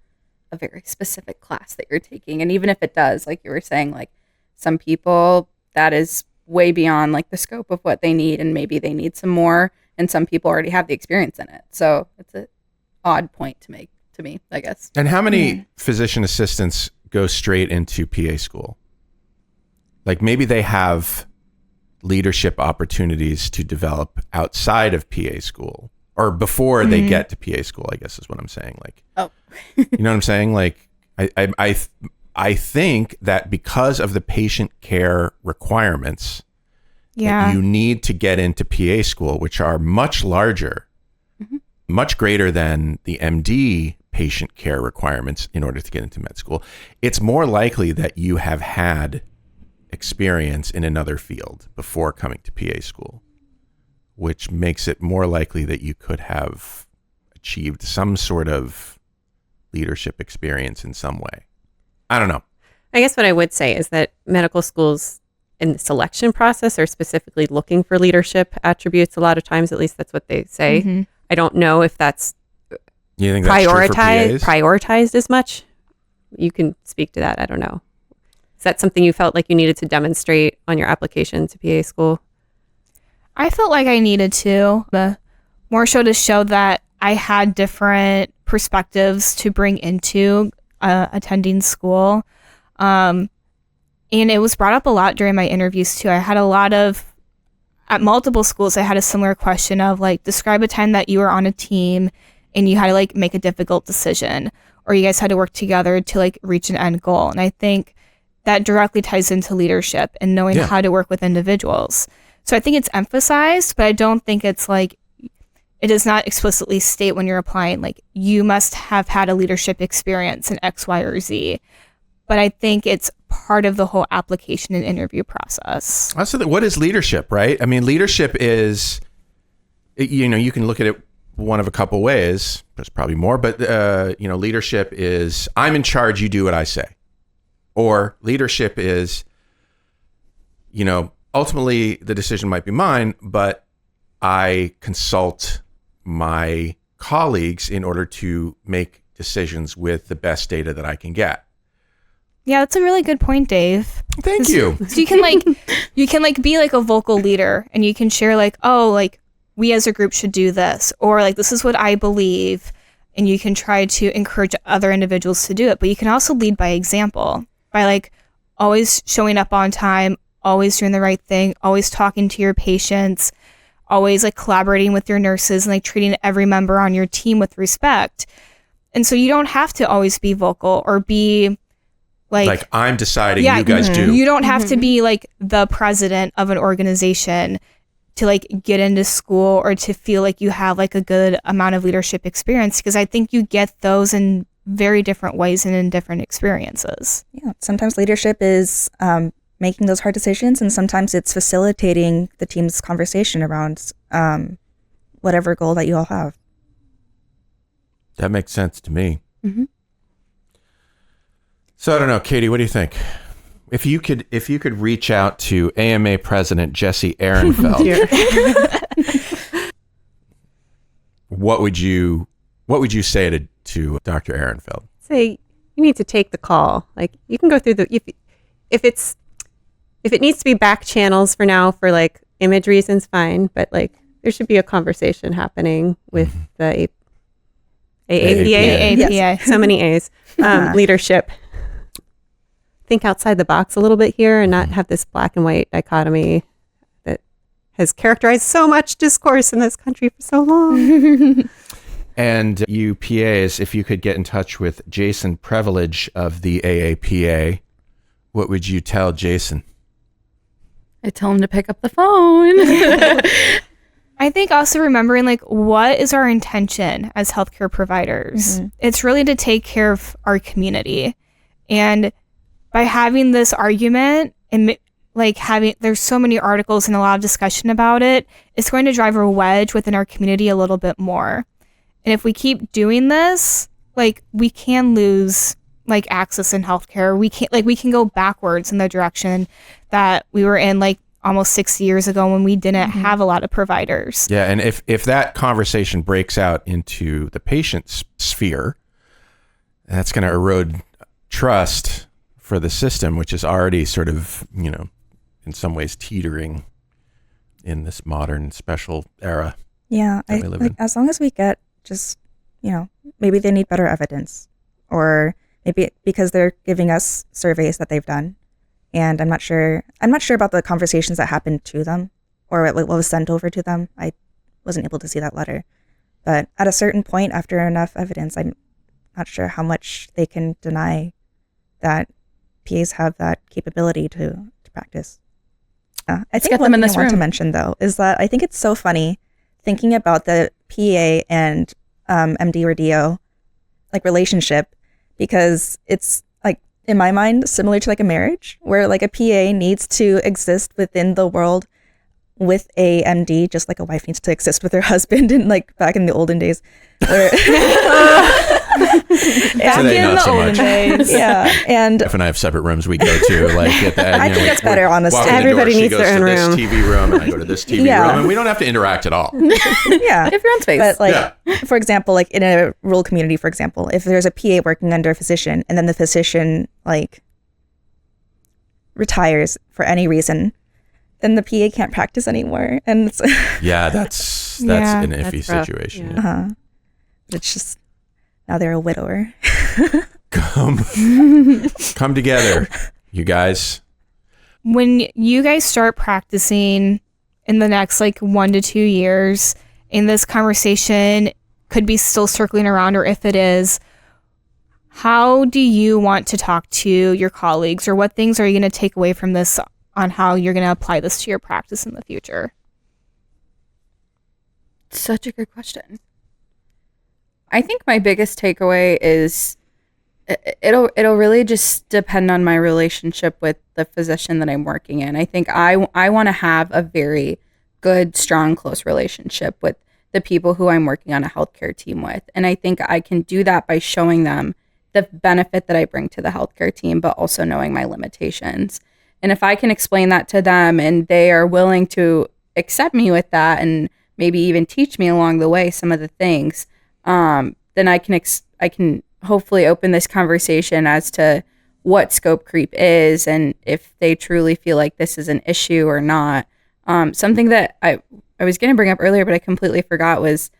a very specific class that you're taking. And even if it does, like you were saying, like some people, that is way beyond like the scope of what they need, and maybe they need some more, and some people already have the experience in it. So it's an odd point to make to me, I guess. And how many physician assistants go straight into PA school? Like maybe they have leadership opportunities to develop outside of PA school or before they get to PA school, I guess is what I'm saying. Like, you know what I'm saying? Like, I think that because of the patient care requirements, that you need to get into PA school, which are much larger, much greater than the MD patient care requirements in order to get into med school. It's more likely that you have had experience in another field before coming to PA school, which makes it more likely that you could have achieved some sort of leadership experience in some way. I don't know. I guess what I would say is that medical schools in the selection process are specifically looking for leadership attributes. A lot of times, at least that's what they say. I don't know if that's you think that's true for PAs? Prioritized as much. You can speak to that. I don't know. Is that something you felt like you needed to demonstrate on your application to PA school? I felt like I needed to, more so to show that I had different perspectives to bring into attending school. And it was brought up a lot during my interviews too. I had a lot of at multiple schools, I had a similar question of like, describe a time that you were on a team and you had to like make a difficult decision, or you guys had to work together to like reach an end goal. And I think that directly ties into leadership and knowing how to work with individuals. So I think it's emphasized, but I don't think it's like, it does not explicitly state when you're applying, like you must have had a leadership experience in X, Y, or Z. But I think it's part of the whole application and interview process. Also, what is leadership, right? I mean, leadership is, you know, you can look at it one of a couple ways. There's probably more, but, you know, leadership is I'm in charge, you do what I say. Or leadership is, you know, ultimately the decision might be mine, but I consult my colleagues in order to make decisions with the best data that I can get. Yeah, that's a really good point, Dave. Thank you. So you can like be like a vocal leader, and you can share like, oh, like we as a group should do this, or like this is what I believe, and you can try to encourage other individuals to do it. But you can also lead by example, by like always showing up on time, always doing the right thing, always talking to your patients, always like collaborating with your nurses, and like treating every member on your team with respect. And so you don't have to always be vocal or be like I'm deciding, you guys do. You don't have to be like the president of an organization to like get into school or to feel like you have like a good amount of leadership experience, because I think you get those in very different ways and in different experiences. Yeah, sometimes leadership is making those hard decisions, and sometimes it's facilitating the team's conversation around whatever goal that you all have. That makes sense to me. Mm-hmm. So I don't know, Katie, what do you think? If you could reach out to AMA President Jesse Ehrenfeld, what would you say to Dr. Ehrenfeld? Say you need to take the call. Like you can go through the if it needs to be back channels for now for like image reasons, fine. But like there should be a conversation happening with the AAPA. Yes. So many A's. Leadership. Think outside the box a little bit here and not have this black and white dichotomy that has characterized so much discourse in this country for so long. And you PAs, if you could get in touch with Jason Privilege of the AAPA, what would you tell Jason? I tell him to pick up the phone. I think also remembering like what is our intention as healthcare providers? Mm-hmm. It's really to take care of our community. And by having this argument and like there's so many articles and a lot of discussion about it, it's going to drive a wedge within our community a little bit more. And if we keep doing this, like we can lose like access in healthcare. We can go backwards in the direction that we were in like almost 60 years ago when we didn't have a lot of providers. Yeah, and if that conversation breaks out into the patient's sphere, that's going to erode trust for the system, which is already sort of, you know, in some ways teetering in this modern special era. Yeah, we live in. As long as we get just, you know, maybe they need better evidence, or maybe because they're giving us surveys that they've done, and I'm not sure about the conversations that happened to them or what was sent over to them. I wasn't able to see that letter, but at a certain point, after enough evidence, I'm not sure how much they can deny that PAs have that capability to practice. I think one thing I want to mention, though, is that I think it's so funny thinking about the PA and MD or DO like relationship, because it's like, in my mind, similar to like a marriage where like a PA needs to exist within the world with a MD, just like a wife needs to exist with her husband, and like back in the olden days. Where Back in the olden days. Yeah. And Jeff and I have separate rooms we go to. Like at the, I think that's better, honestly. Everybody needs their own room. She goes to this TV room, and I go to this TV room, and we don't have to interact at all. Yeah. Have your own space. But like, for example, like in a rural community, for example, if there's a PA working under a physician, and then the physician like retires for any reason, then the PA can't practice anymore. And it's that's an iffy situation. Yeah. It's just, now they're a widower. Come together, you guys. When you guys start practicing in the next like 1 to 2 years, and this conversation could be still circling around, or if it is, how do you want to talk to your colleagues, or what things are you going to take away from this on how you're going to apply this to your practice in the future? Such a good question. I think my biggest takeaway is it'll really just depend on my relationship with the physician that I'm working in. I think I want to have a very good, strong, close relationship with the people who I'm working on a healthcare team with. And I think I can do that by showing them the benefit that I bring to the healthcare team, but also knowing my limitations. And if I can explain that to them and they are willing to accept me with that and maybe even teach me along the way some of the things, then I can hopefully open this conversation as to what scope creep is and if they truly feel like this is an issue or not. Something that I was going to bring up earlier, but I completely forgot, was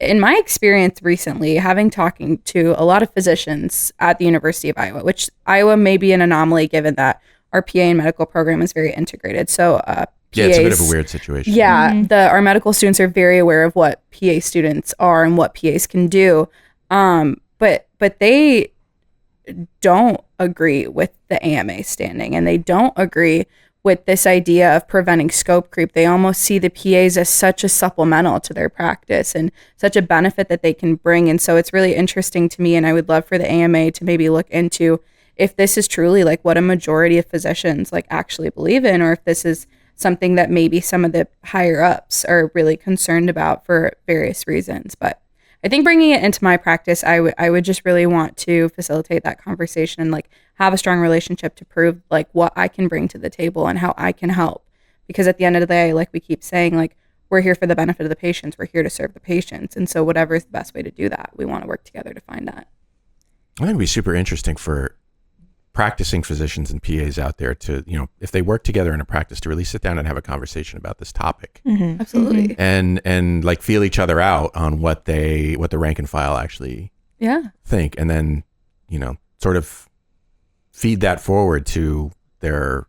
in my experience recently, talking to a lot of physicians at the University of Iowa, which Iowa may be an anomaly given that our PA and medical program is very integrated. So PAs, it's a bit of a weird situation. Yeah, our medical students are very aware of what PA students are and what PAs can do. But they don't agree with the AMA standing, and they don't agree with this idea of preventing scope creep. They almost see the PAs as such a supplemental to their practice and such a benefit that they can bring. And so it's really interesting to me, and I would love for the AMA to maybe look into if this is truly like what a majority of physicians like actually believe in, or if this is something that maybe some of the higher ups are really concerned about for various reasons. But I think bringing it into my practice, I would just really want to facilitate that conversation and like have a strong relationship to prove like what I can bring to the table and how I can help. Because at the end of the day, like we keep saying, like we're here for the benefit of the patients. We're here to serve the patients. And so whatever is the best way to do that, we want to work together to find that. I think it'd be super interesting for practicing physicians and PAs out there to, you know, if they work together in a practice, to really sit down and have a conversation about this topic. Mm-hmm. Absolutely. And like feel each other out on what the rank and file actually think, and then, you know, sort of feed that forward to their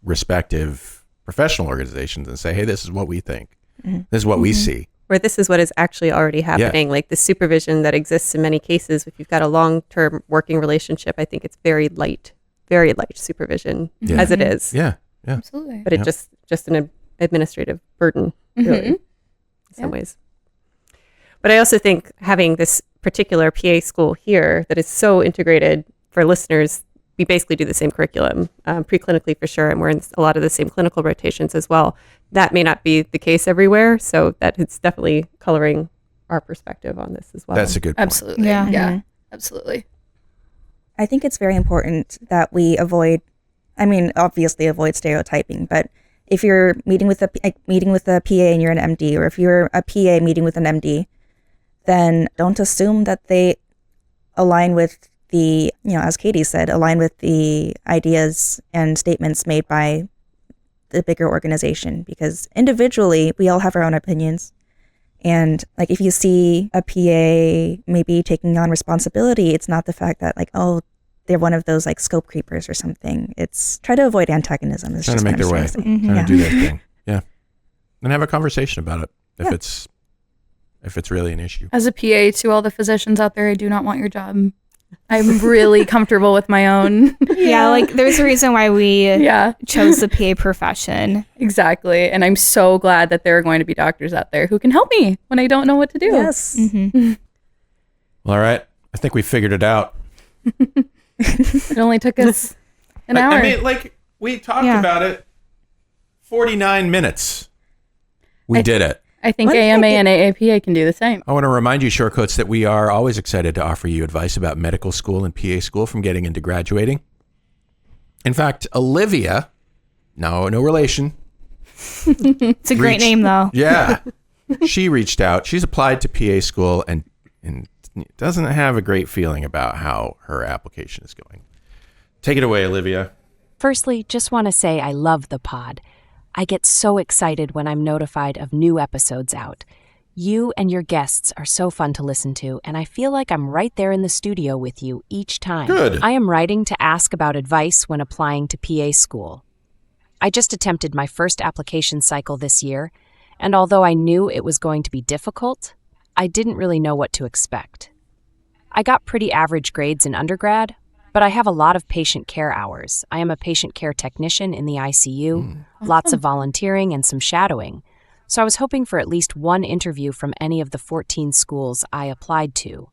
respective professional organizations and say, hey, this is what we think. Mm-hmm. This is what we see. Or this is what is actually already happening. Like the supervision that exists in many cases, if you've got a long-term working relationship, I think it's very light supervision as it is. Yeah. Absolutely. But it's just an administrative burden, really, in some ways. But I also think having this particular PA school here that is so integrated for listeners, we basically do the same curriculum, preclinically for sure, and we're in a lot of the same clinical rotations as well. That may not be the case everywhere, so that is definitely coloring our perspective on this as well. That's a good point. Absolutely. Yeah. Yeah. Absolutely. I think it's very important that we obviously avoid stereotyping, but if you're meeting with a PA and you're an MD, or if you're a PA meeting with an MD, then don't assume that they align with the, you know, as Katie said, align with the ideas and statements made by the bigger organization, because individually we all have our own opinions. And like if you see a PA maybe taking on responsibility, it's not the fact that like, oh, they're one of those like scope creepers or something. It's try to avoid antagonism. It's trying to make their way, trying to do their thing. Yeah. And have a conversation about it if it's really an issue. As a PA to all the physicians out there, I do not want your job. I'm really comfortable with my own. Yeah, like there's a reason why we chose the PA profession. Exactly. And I'm so glad that there are going to be doctors out there who can help me when I don't know what to do. Yes. Mm-hmm. All right. I think we figured it out. It only took us an hour. I mean, like we talked about it 49 minutes. We did it. I think AMA and AAPA can do the same. I want to remind you, Shortcoats, that we are always excited to offer you advice about medical school and PA school from getting into graduating. In fact, Olivia, no relation. It's a great name, though. Yeah. She reached out. She's applied to PA school and doesn't have a great feeling about how her application is going. Take it away, Olivia. Firstly, just want to say I love the pod. I get so excited when I'm notified of new episodes out. You and your guests are so fun to listen to, and I feel like I'm right there in the studio with you each time. Good. I am writing to ask about advice when applying to PA school. I just attempted my first application cycle this year, and although I knew it was going to be difficult, I didn't really know what to expect. I got pretty average grades in undergrad, but I have a lot of patient care hours. I am a patient care technician in the ICU, lots of volunteering and some shadowing. So I was hoping for at least one interview from any of the 14 schools I applied to.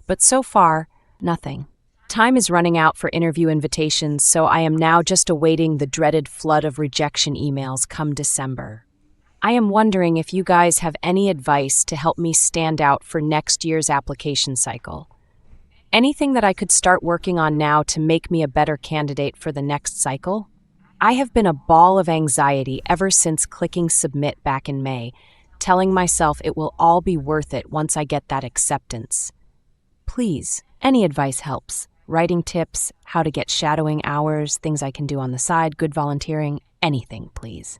But so far, nothing. Time is running out for interview invitations, so I am now just awaiting the dreaded flood of rejection emails come December. I am wondering if you guys have any advice to help me stand out for next year's application cycle. Anything that I could start working on now to make me a better candidate for the next cycle? I have been a ball of anxiety ever since clicking submit back in May, telling myself it will all be worth it once I get that acceptance. Please, any advice helps. Writing tips, how to get shadowing hours, things I can do on the side, good volunteering, anything, please.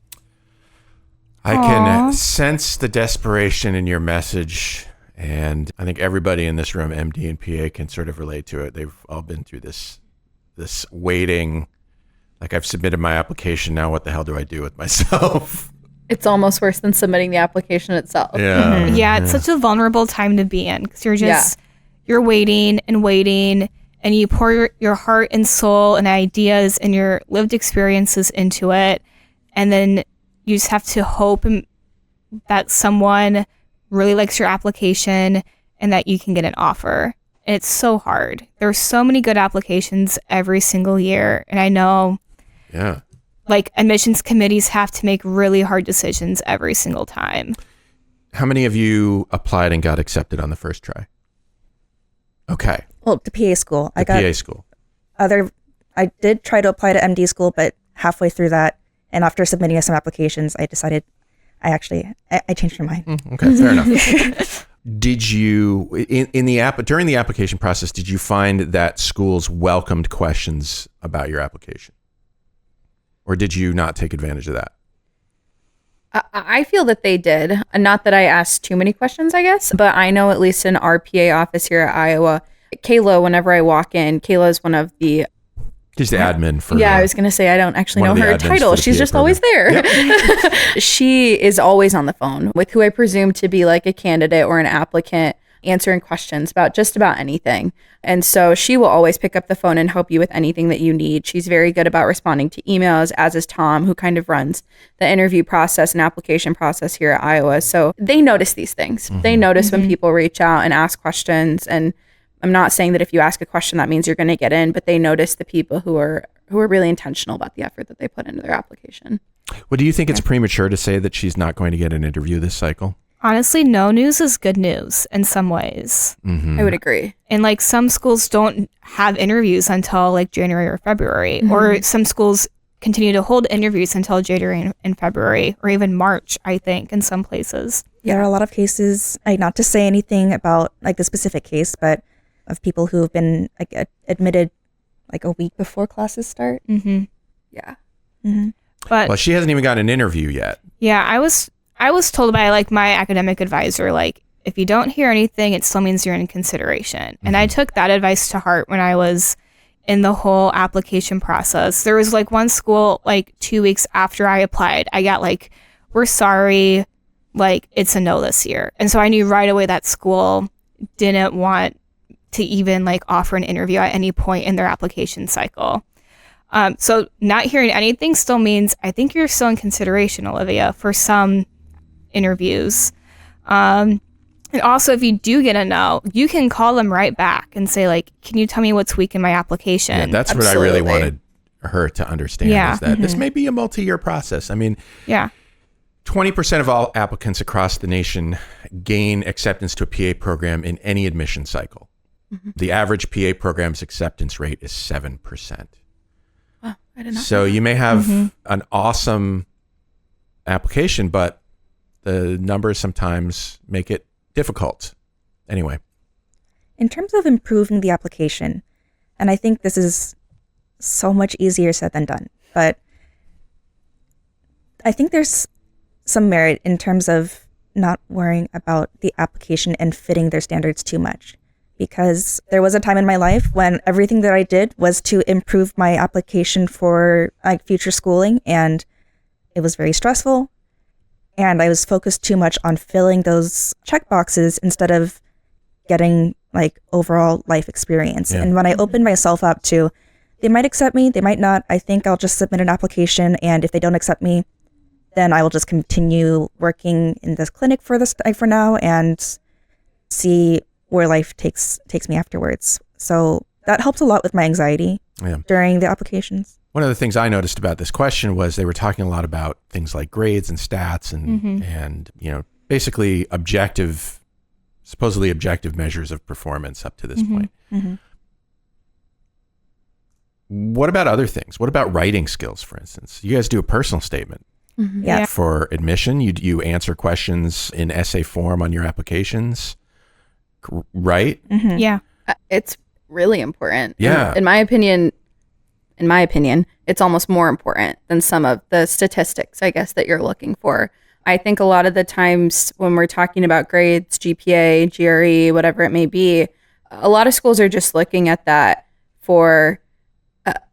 I can sense the desperation in your message, and I think everybody in this room, MD and PA, can sort of relate to it. They've all been through this waiting. Like, I've submitted my application, now what the hell do I do with myself? It's almost worse than submitting the application itself. Yeah. Yeah, it's such a vulnerable time to be in because you're waiting, and you pour your heart and soul and ideas and your lived experiences into it, and then you just have to hope that someone really likes your application and that you can get an offer. And it's so hard. There are so many good applications every single year, and I know like admissions committees have to make really hard decisions every single time. How many of you applied and got accepted on the first try? Okay. Well, to PA school. PA school. I did try to apply to MD school, but halfway through that, and after submitting some applications, I decided I changed my mind. Okay, fair enough. Did you, during the application process, did you find that schools welcomed questions about your application? Or did you not take advantage of that? I feel that they did. Not that I asked too many questions, I guess, but I know at least in our PA office here at Iowa, Kayla, whenever I walk in, Kayla is one of the... She's the admin for... Yeah, I was going to say, I don't actually know her title. She's just always there. Yep. She is always on the phone with who I presume to be like a candidate or an applicant, answering questions about just about anything. And so she will always pick up the phone and help you with anything that you need. She's very good about responding to emails, as is Tom, who kind of runs the interview process and application process here at Iowa. So they notice these things. Mm-hmm. They notice when people reach out and ask questions. And I'm not saying that if you ask a question, that means you're going to get in, but they notice the people who are really intentional about the effort that they put into their application. Well, do you think it's premature to say that she's not going to get an interview this cycle? Honestly, no news is good news in some ways. Mm-hmm. I would agree. And like some schools don't have interviews until like January or February, or some schools continue to hold interviews until January and February, or even March, I think, in some places. There are a lot of cases, not to say anything about like the specific case, but of people who have been like admitted like a week before classes start. Mm-hmm. Yeah. Mm-hmm. But well, she hasn't even got an interview yet. Yeah, I was told by like my academic advisor, like if you don't hear anything, it still means you're in consideration. And I took that advice to heart when I was in the whole application process. There was like one school, like 2 weeks after I applied, I got like, we're sorry, like it's a no this year. And so I knew right away that school didn't want to even like offer an interview at any point in their application cycle. So not hearing anything still means I think you're still in consideration, Olivia, for some interviews. And also, if you do get a no, you can call them right back and say, like, can you tell me what's weak in my application? Yeah, that's what I really wanted her to understand, is that this may be a multi-year process. I mean, 20% of all applicants across the nation gain acceptance to a PA program in any admission cycle. The average PA program's acceptance rate is 7%. Wow, I did not so you may have an awesome application, but the numbers sometimes make it difficult. Anyway. In terms of improving the application, and I think this is so much easier said than done, but I think there's some merit in terms of not worrying about the application and fitting their standards too much. Because there was a time in my life when everything that I did was to improve my application for like future schooling, and it was very stressful, and I was focused too much on filling those checkboxes instead of getting like overall life experience. Yeah. And when I opened myself up to, they might accept me, they might not, I think I'll just submit an application, and if they don't accept me, then I will just continue working in this clinic for now and see where life takes me afterwards. So that helped a lot with my anxiety during the applications. One of the things I noticed about this question was they were talking a lot about things like grades and stats and you know, basically supposedly objective measures of performance up to this point. What about other things? What about writing skills, for instance? You guys do a personal statement for admission. You answer questions in essay form on your applications, right? Yeah. It's really important. Yeah. In my opinion, it's almost more important than some of the statistics, I guess, that you're looking for. I think a lot of the times when we're talking about grades, GPA, GRE, whatever it may be, a lot of schools are just looking at that for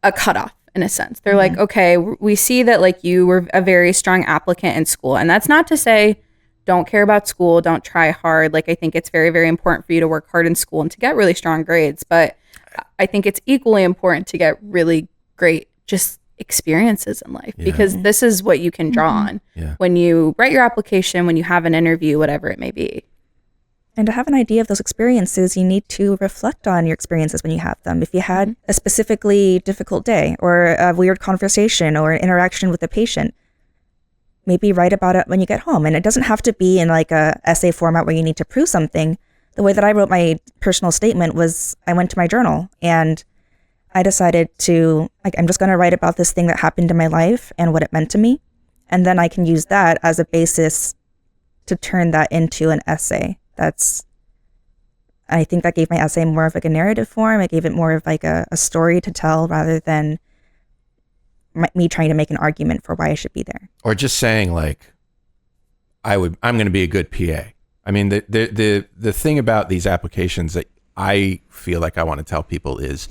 a cutoff, in a sense. They're like, okay, we see that like you were a very strong applicant in school. And that's not to say don't care about school, don't try hard. Like, I think it's very, very important for you to work hard in school and to get really strong grades. But I think it's equally important to get really great just experiences in life, because this is what you can draw on when you write your application, when you have an interview, whatever it may be. And to have an idea of those experiences, you need to reflect on your experiences when you have them. If you had a specifically difficult day or a weird conversation or an interaction with a patient, maybe write about it when you get home. And it doesn't have to be in like a essay format where you need to prove something. The way that I wrote my personal statement was I went to my journal and I decided to, like, I'm just going to write about this thing that happened in my life and what it meant to me. And then I can use that as a basis to turn that into an essay. I think that gave my essay more of like a narrative form. It gave it more of like a story to tell rather than me trying to make an argument for why I should be there. Or just saying like, I'm going to be a good PA. I mean, the thing about these applications that I feel like I want to tell people is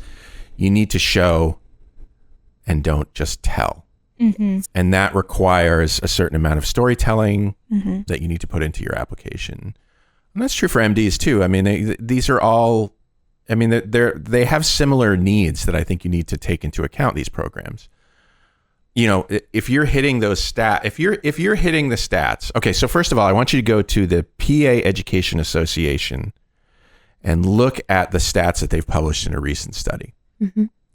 you need to show and don't just tell. And that requires a certain amount of storytelling that you need to put into your application. And that's true for MDs too. I mean, these are all, I mean, they have similar needs that I think you need to take into account, these programs. You know, if you're hitting those if you're hitting the stats. Okay, so first of all, I want you to go to the PA Education Association and look at the stats that they've published in a recent study.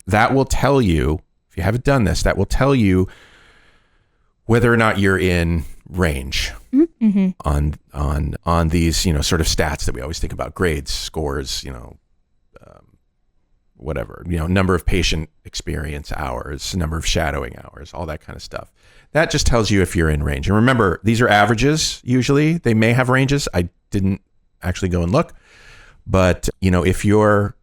That will tell you, if you haven't done this, that will tell you whether or not you're in range on these, you know, sort of stats that we always think about: grades, scores, you know, whatever, you know, number of patient experience hours, number of shadowing hours, all that kind of stuff. That just tells you if you're in range. And remember, these are averages. Usually they may have ranges. I didn't actually go and look, but you know, if you're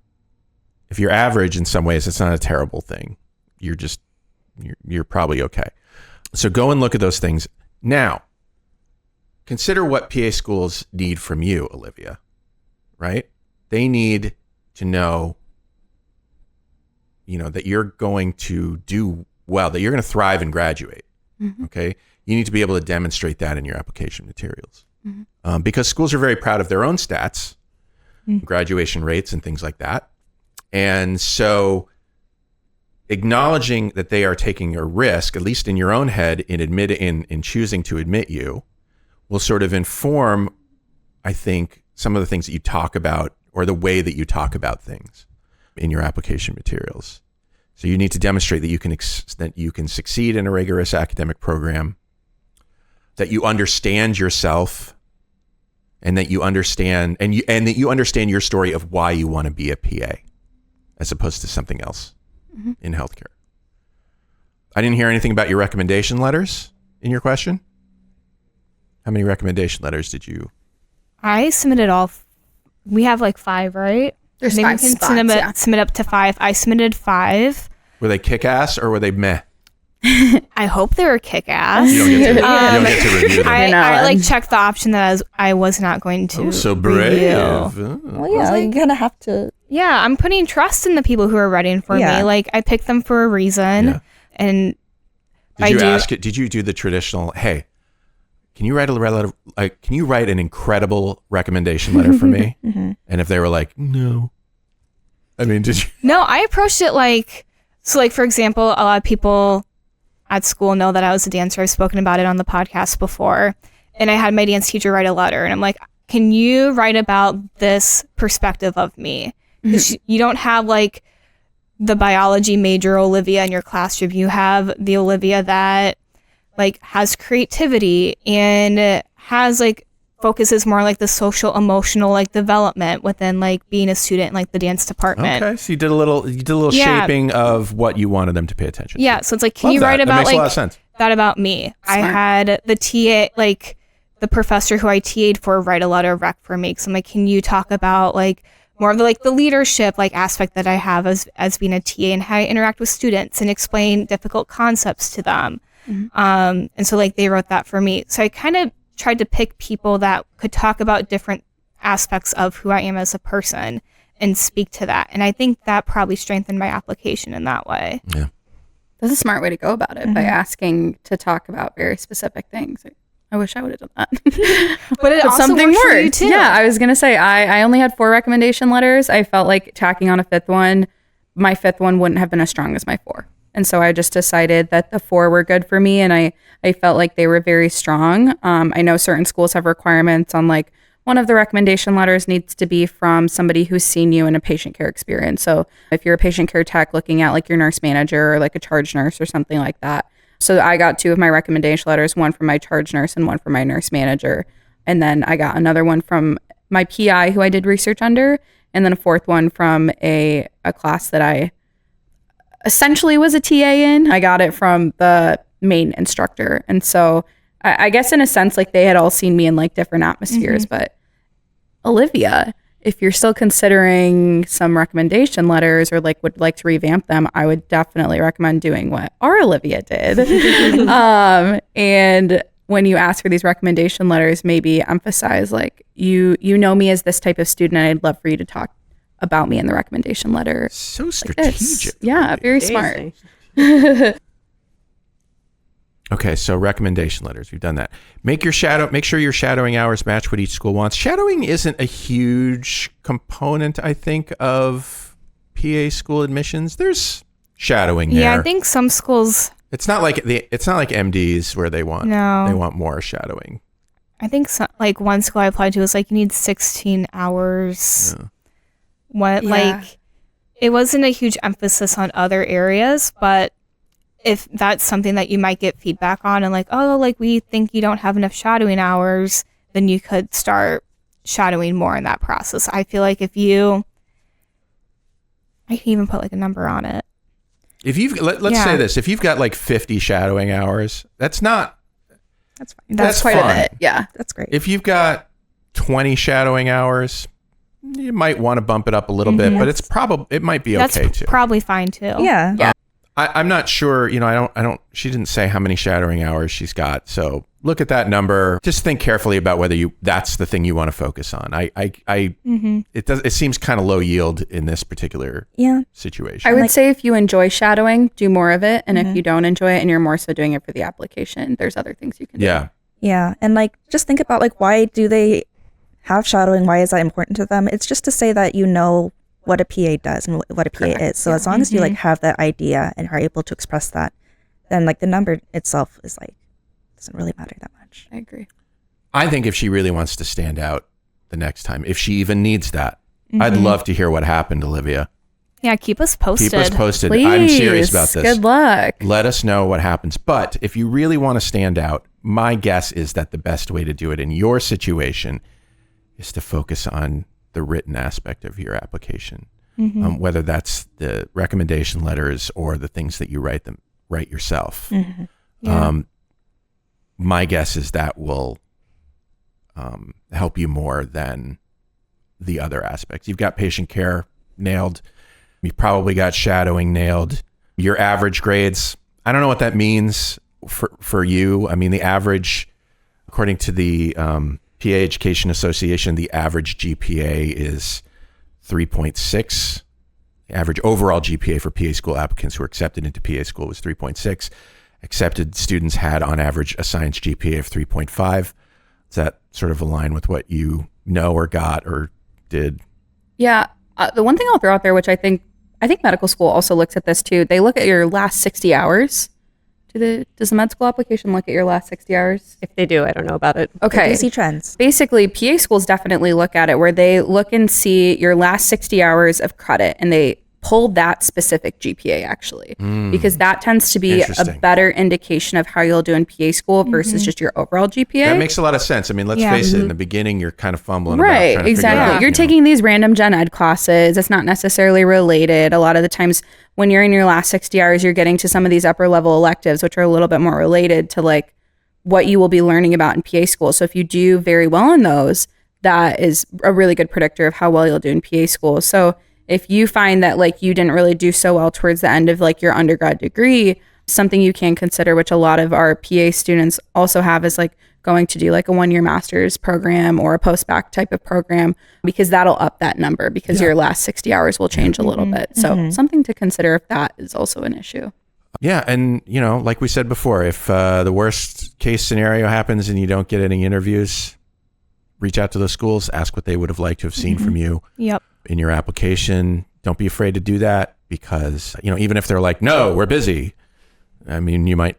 average in some ways, it's not a terrible thing. You're probably okay. So go and look at those things. Now, consider what PA schools need from you, Olivia, right? They need to know, you know, that you're going to do well, that you're going to thrive and graduate. Okay. You need to be able to demonstrate that in your application materials. Because schools are very proud of their own stats, graduation rates and things like that. And so acknowledging that they are taking a risk, at least in your own head, in choosing to admit you, will sort of inform, I think, some of the things that you talk about or the way that you talk about things in your application materials. So you need to demonstrate that you can succeed in a rigorous academic program, that you understand yourself, and that you understand that you understand your story of why you want to be a PA, as opposed to something else in healthcare. I didn't hear anything about your recommendation letters in your question. How many recommendation letters did you? I submitted all. We have like 5, right? There's Maybe 5 we can spots, submit up to 5. I submitted 5. Were they kick-ass or were they meh? I hope they were kick-ass. You don't get to review them. I like checked the option that I was not going to. Oh, so brave. Well, yeah, you kind of have to. Yeah, I'm putting trust in the people who are writing for me. Like, I picked them for a reason. Yeah. And Did you do the traditional, hey, can you write an incredible recommendation letter for me? Mm-hmm. And if they were like, no. I mean, did you? No, I approached it for example, a lot of people at school know that I was a dancer. I've spoken about it on the podcast before. And I had my dance teacher write a letter. And I'm like, can you write about this perspective of me? Because you don't have like the biology major Olivia in your classroom. You have the Olivia that like has creativity and has like focuses more like the social emotional like development within like being a student in, like the dance department. Okay, so you did a little shaping of what you wanted them to pay attention to. Yeah, so it's like, can you write about like a lot of sense. That about me? Smart. I had the TA, like the professor who I TA'd for, write a letter of rec for me. So I'm like, can you talk about like more of the like the leadership like aspect that I have as being a TA and how I interact with students and explain difficult concepts to them. And so like they wrote that for me. So I kind of tried to pick people that could talk about different aspects of who I am as a person and speak to that. And I think that probably strengthened my application in that way. Yeah. That's a smart way to go about it, by asking to talk about very specific things. I wish I would have done that. But it also something worked for worked. you too. Yeah, I was going to say, I only had 4 recommendation letters. I felt like tacking on a 5th one, my 5th one wouldn't have been as strong as my 4. And so I just decided that the 4 were good for me, and I felt like they were very strong. I know certain schools have requirements on like one of the recommendation letters needs to be from somebody who's seen you in a patient care experience. So if you're a patient care tech looking at like your nurse manager or like a charge nurse or something like that. So I got 2 of my recommendation letters, one from my charge nurse and one from my nurse manager. And then I got another one from my PI who I did research under, and then a 4th one from a class that I essentially was a TA in. I got it from the main instructor. And so I guess in a sense, like they had all seen me in like different atmospheres, but Olivia, if you're still considering some recommendation letters or like would like to revamp them, I would definitely recommend doing what our Olivia did. And when you ask for these recommendation letters, maybe emphasize like, you know me as this type of student, and I'd love for you to talk about me in the recommendation letter. So strategic. Yeah, very smart. Okay, so recommendation letters, we've done that. Make sure your shadowing hours match what each school wants. Shadowing isn't a huge component, I think, of PA school admissions. There's shadowing there. Yeah, I think some schools. It's not like MDs where they want more shadowing. I think like one school I applied to was like you need 16 hours. Yeah. It wasn't a huge emphasis on other areas, but if that's something that you might get feedback on and like, oh, like we think you don't have enough shadowing hours, then you could start shadowing more in that process. I feel like I can even put like a number on it. If you've, let's say this, if you've got like 50 shadowing hours, that's fine. That's quite a bit. Yeah. That's great. If you've got 20 shadowing hours, you might want to bump it up a little bit, but it might be okay too. That's probably fine too. Yeah. I'm not sure, she didn't say how many shadowing hours she's got. So look at that number. Just think carefully about whether that's the thing you want to focus on. It seems kind of low yield in this particular situation. I would say if you enjoy shadowing, do more of it. And if you don't enjoy it and you're more so doing it for the application, there's other things you can do. Yeah. And like, just think about like, why do they have shadowing? Why is that important to them? It's just to say that you know what a PA does and what a PA is. So as long as you like have that idea and are able to express that, then like the number itself is like, doesn't really matter that much. I agree. I think if she really wants to stand out the next time, if she even needs that, I'd love to hear what happened, Olivia. Yeah, keep us posted. Please. I'm serious about this. Good luck. Let us know what happens. But if you really want to stand out, my guess is that the best way to do it in your situation is to focus on the written aspect of your application, whether that's the recommendation letters or the things that you write yourself. My guess is that will help you more than the other aspects. You've got patient care nailed. You've probably got shadowing nailed. Your average grades, I don't know what that means for you. I mean, the average, according to the PA Education Association, the average GPA is 3.6. The average overall GPA for PA school applicants who are accepted into PA school was 3.6. accepted students had on average a science GPA of 3.5. Does that sort of align with what you know or got or did? Yeah. The one thing I'll throw out there, which I think medical school also looks at this too. They look at your last 60 hours. Does the med school application look at your last 60 hours? If they do, I don't know about it. Okay. You see trends. Basically, PA schools definitely look at it where they look and see your last 60 hours of credit, and they pull that specific GPA actually, because that tends to be a better indication of how you'll do in PA school versus just your overall GPA. That makes a lot of sense. I mean, let's face it, in the beginning, you're kind of fumbling right, about trying to exactly. figure out, You're taking these random gen ed classes. It's not necessarily related. A lot of the times when you're in your last 60 hours, you're getting to some of these upper level electives, which are a little bit more related to like what you will be learning about in PA school. So if you do very well in those, that is a really good predictor of how well you'll do in PA school. So if you find that like you didn't really do so well towards the end of like your undergrad degree, something you can consider, which a lot of our PA students also have, is like going to do like a 1-year master's program or a post-bac type of program, because that'll up that number because your last 60 hours will change a little bit. So something to consider if that is also an issue. Yeah. And, you know, like we said before, if the worst case scenario happens and you don't get any interviews, reach out to those schools, ask what they would have liked to have seen from you. Yep. In your application. Don't be afraid to do that, because, you know, even if they're like, no, we're busy, I mean, you might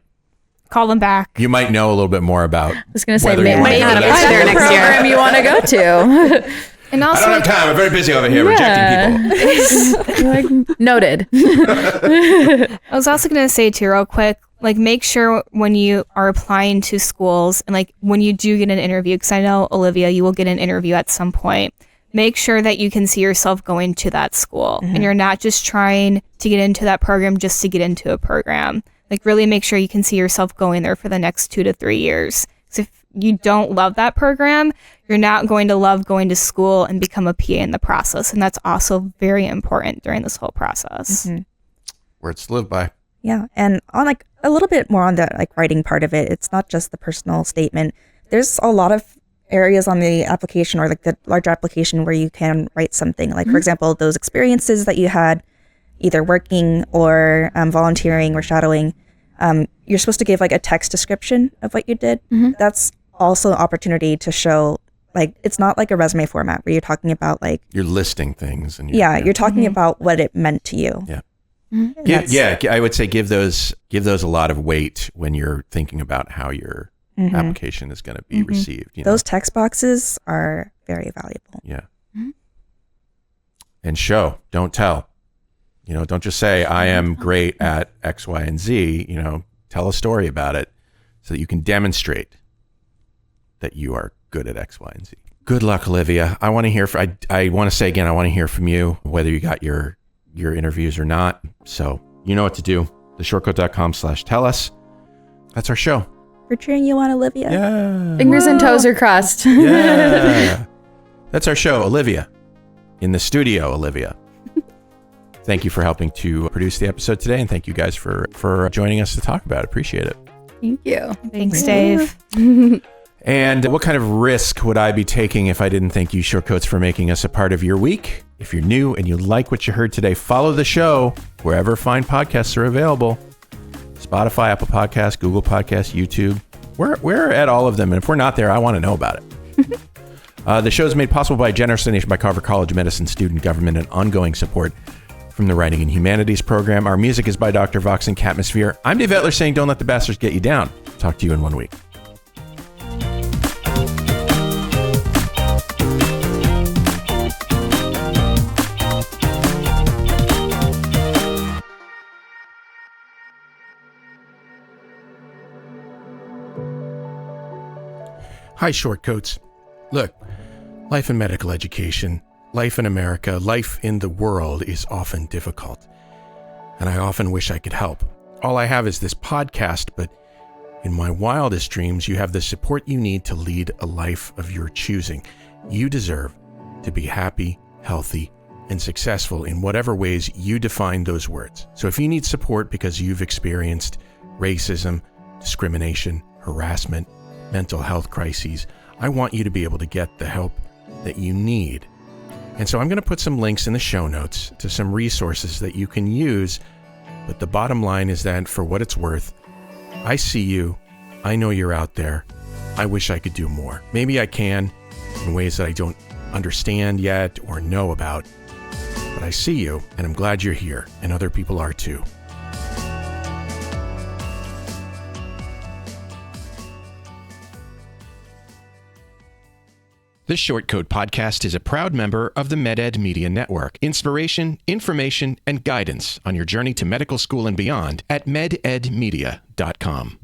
call them back. You might know a little bit more about. I was going to say, maybe might not apply there next program you want to go to. And also, I don't have time. I'm very busy over here rejecting people. Like, noted. I was also going to say too, real quick, like make sure when you are applying to schools and like when you do get an interview, because I know, Olivia, you will get an interview at some point. Make sure that you can see yourself going to that school and you're not just trying to get into that program just to get into a program. Like really make sure you can see yourself going there for the next 2 to 3 years. Because if you don't love that program, you're not going to love going to school and become a PA in the process. And that's also very important during this whole process. Words to live by. Yeah. And on like a little bit more on the like writing part of it, it's not just the personal statement. There's a lot of areas on the application or like the larger application where you can write something like, for example, those experiences that you had either working or volunteering or shadowing. You're supposed to give like a text description of what you did. That's also an opportunity to show, like, it's not like a resume format where you're talking about like you're listing things and you're talking about what it meant to you. I would say give those a lot of weight when you're thinking about how your application is going to be received. You know? Those text boxes are very valuable. Yeah. And show, don't tell. You know, don't just say I am great at X, Y, and Z. You know, tell a story about it so that you can demonstrate that you are good at X, Y, and Z. Good luck, Olivia. I want to hear. I want to say again, I want to hear from you whether you got your interviews or not. So you know what to do. theshortcoat.com/tell us. That's our show. We're cheering you on, Olivia. Yeah. Fingers and toes are crossed. Yeah. That's our show, Olivia. In the studio, Olivia. Thank you for helping to produce the episode today, and thank you guys for joining us to talk about it. Appreciate it. Thank you. Thanks, Dave. And what kind of risk would I be taking if I didn't thank you, Shortcoats, for making us a part of your week? If you're new and you like what you heard today, follow the show wherever fine podcasts are available. Spotify, Apple Podcasts, Google Podcasts, YouTube. We're at all of them, and if we're not there, I want to know about it. The show is made possible by a generous donation by Carver College of Medicine student government and ongoing support from the Writing and Humanities program. Our music is by Dr. Vox and Catmosphere. I'm Dave Etler saying don't let the bastards get you down. Talk to you in 1 week. Hi, Shortcoats. Look, life in medical education, life in America, life in the world is often difficult, and I often wish I could help. All I have is this podcast, but in my wildest dreams, you have the support you need to lead a life of your choosing. You deserve to be happy, healthy, and successful in whatever ways you define those words. So if you need support because you've experienced racism, discrimination, harassment, mental health crises, I want you to be able to get the help that you need. And so I'm going to put some links in the show notes to some resources that you can use. But the bottom line is that for what it's worth, I see you. I know you're out there. I wish I could do more. Maybe I can in ways that I don't understand yet or know about. But I see you, and I'm glad you're here, and other people are too. The Short Code Podcast is a proud member of the MedEd Media Network. Inspiration, information, and guidance on your journey to medical school and beyond at mededmedia.com.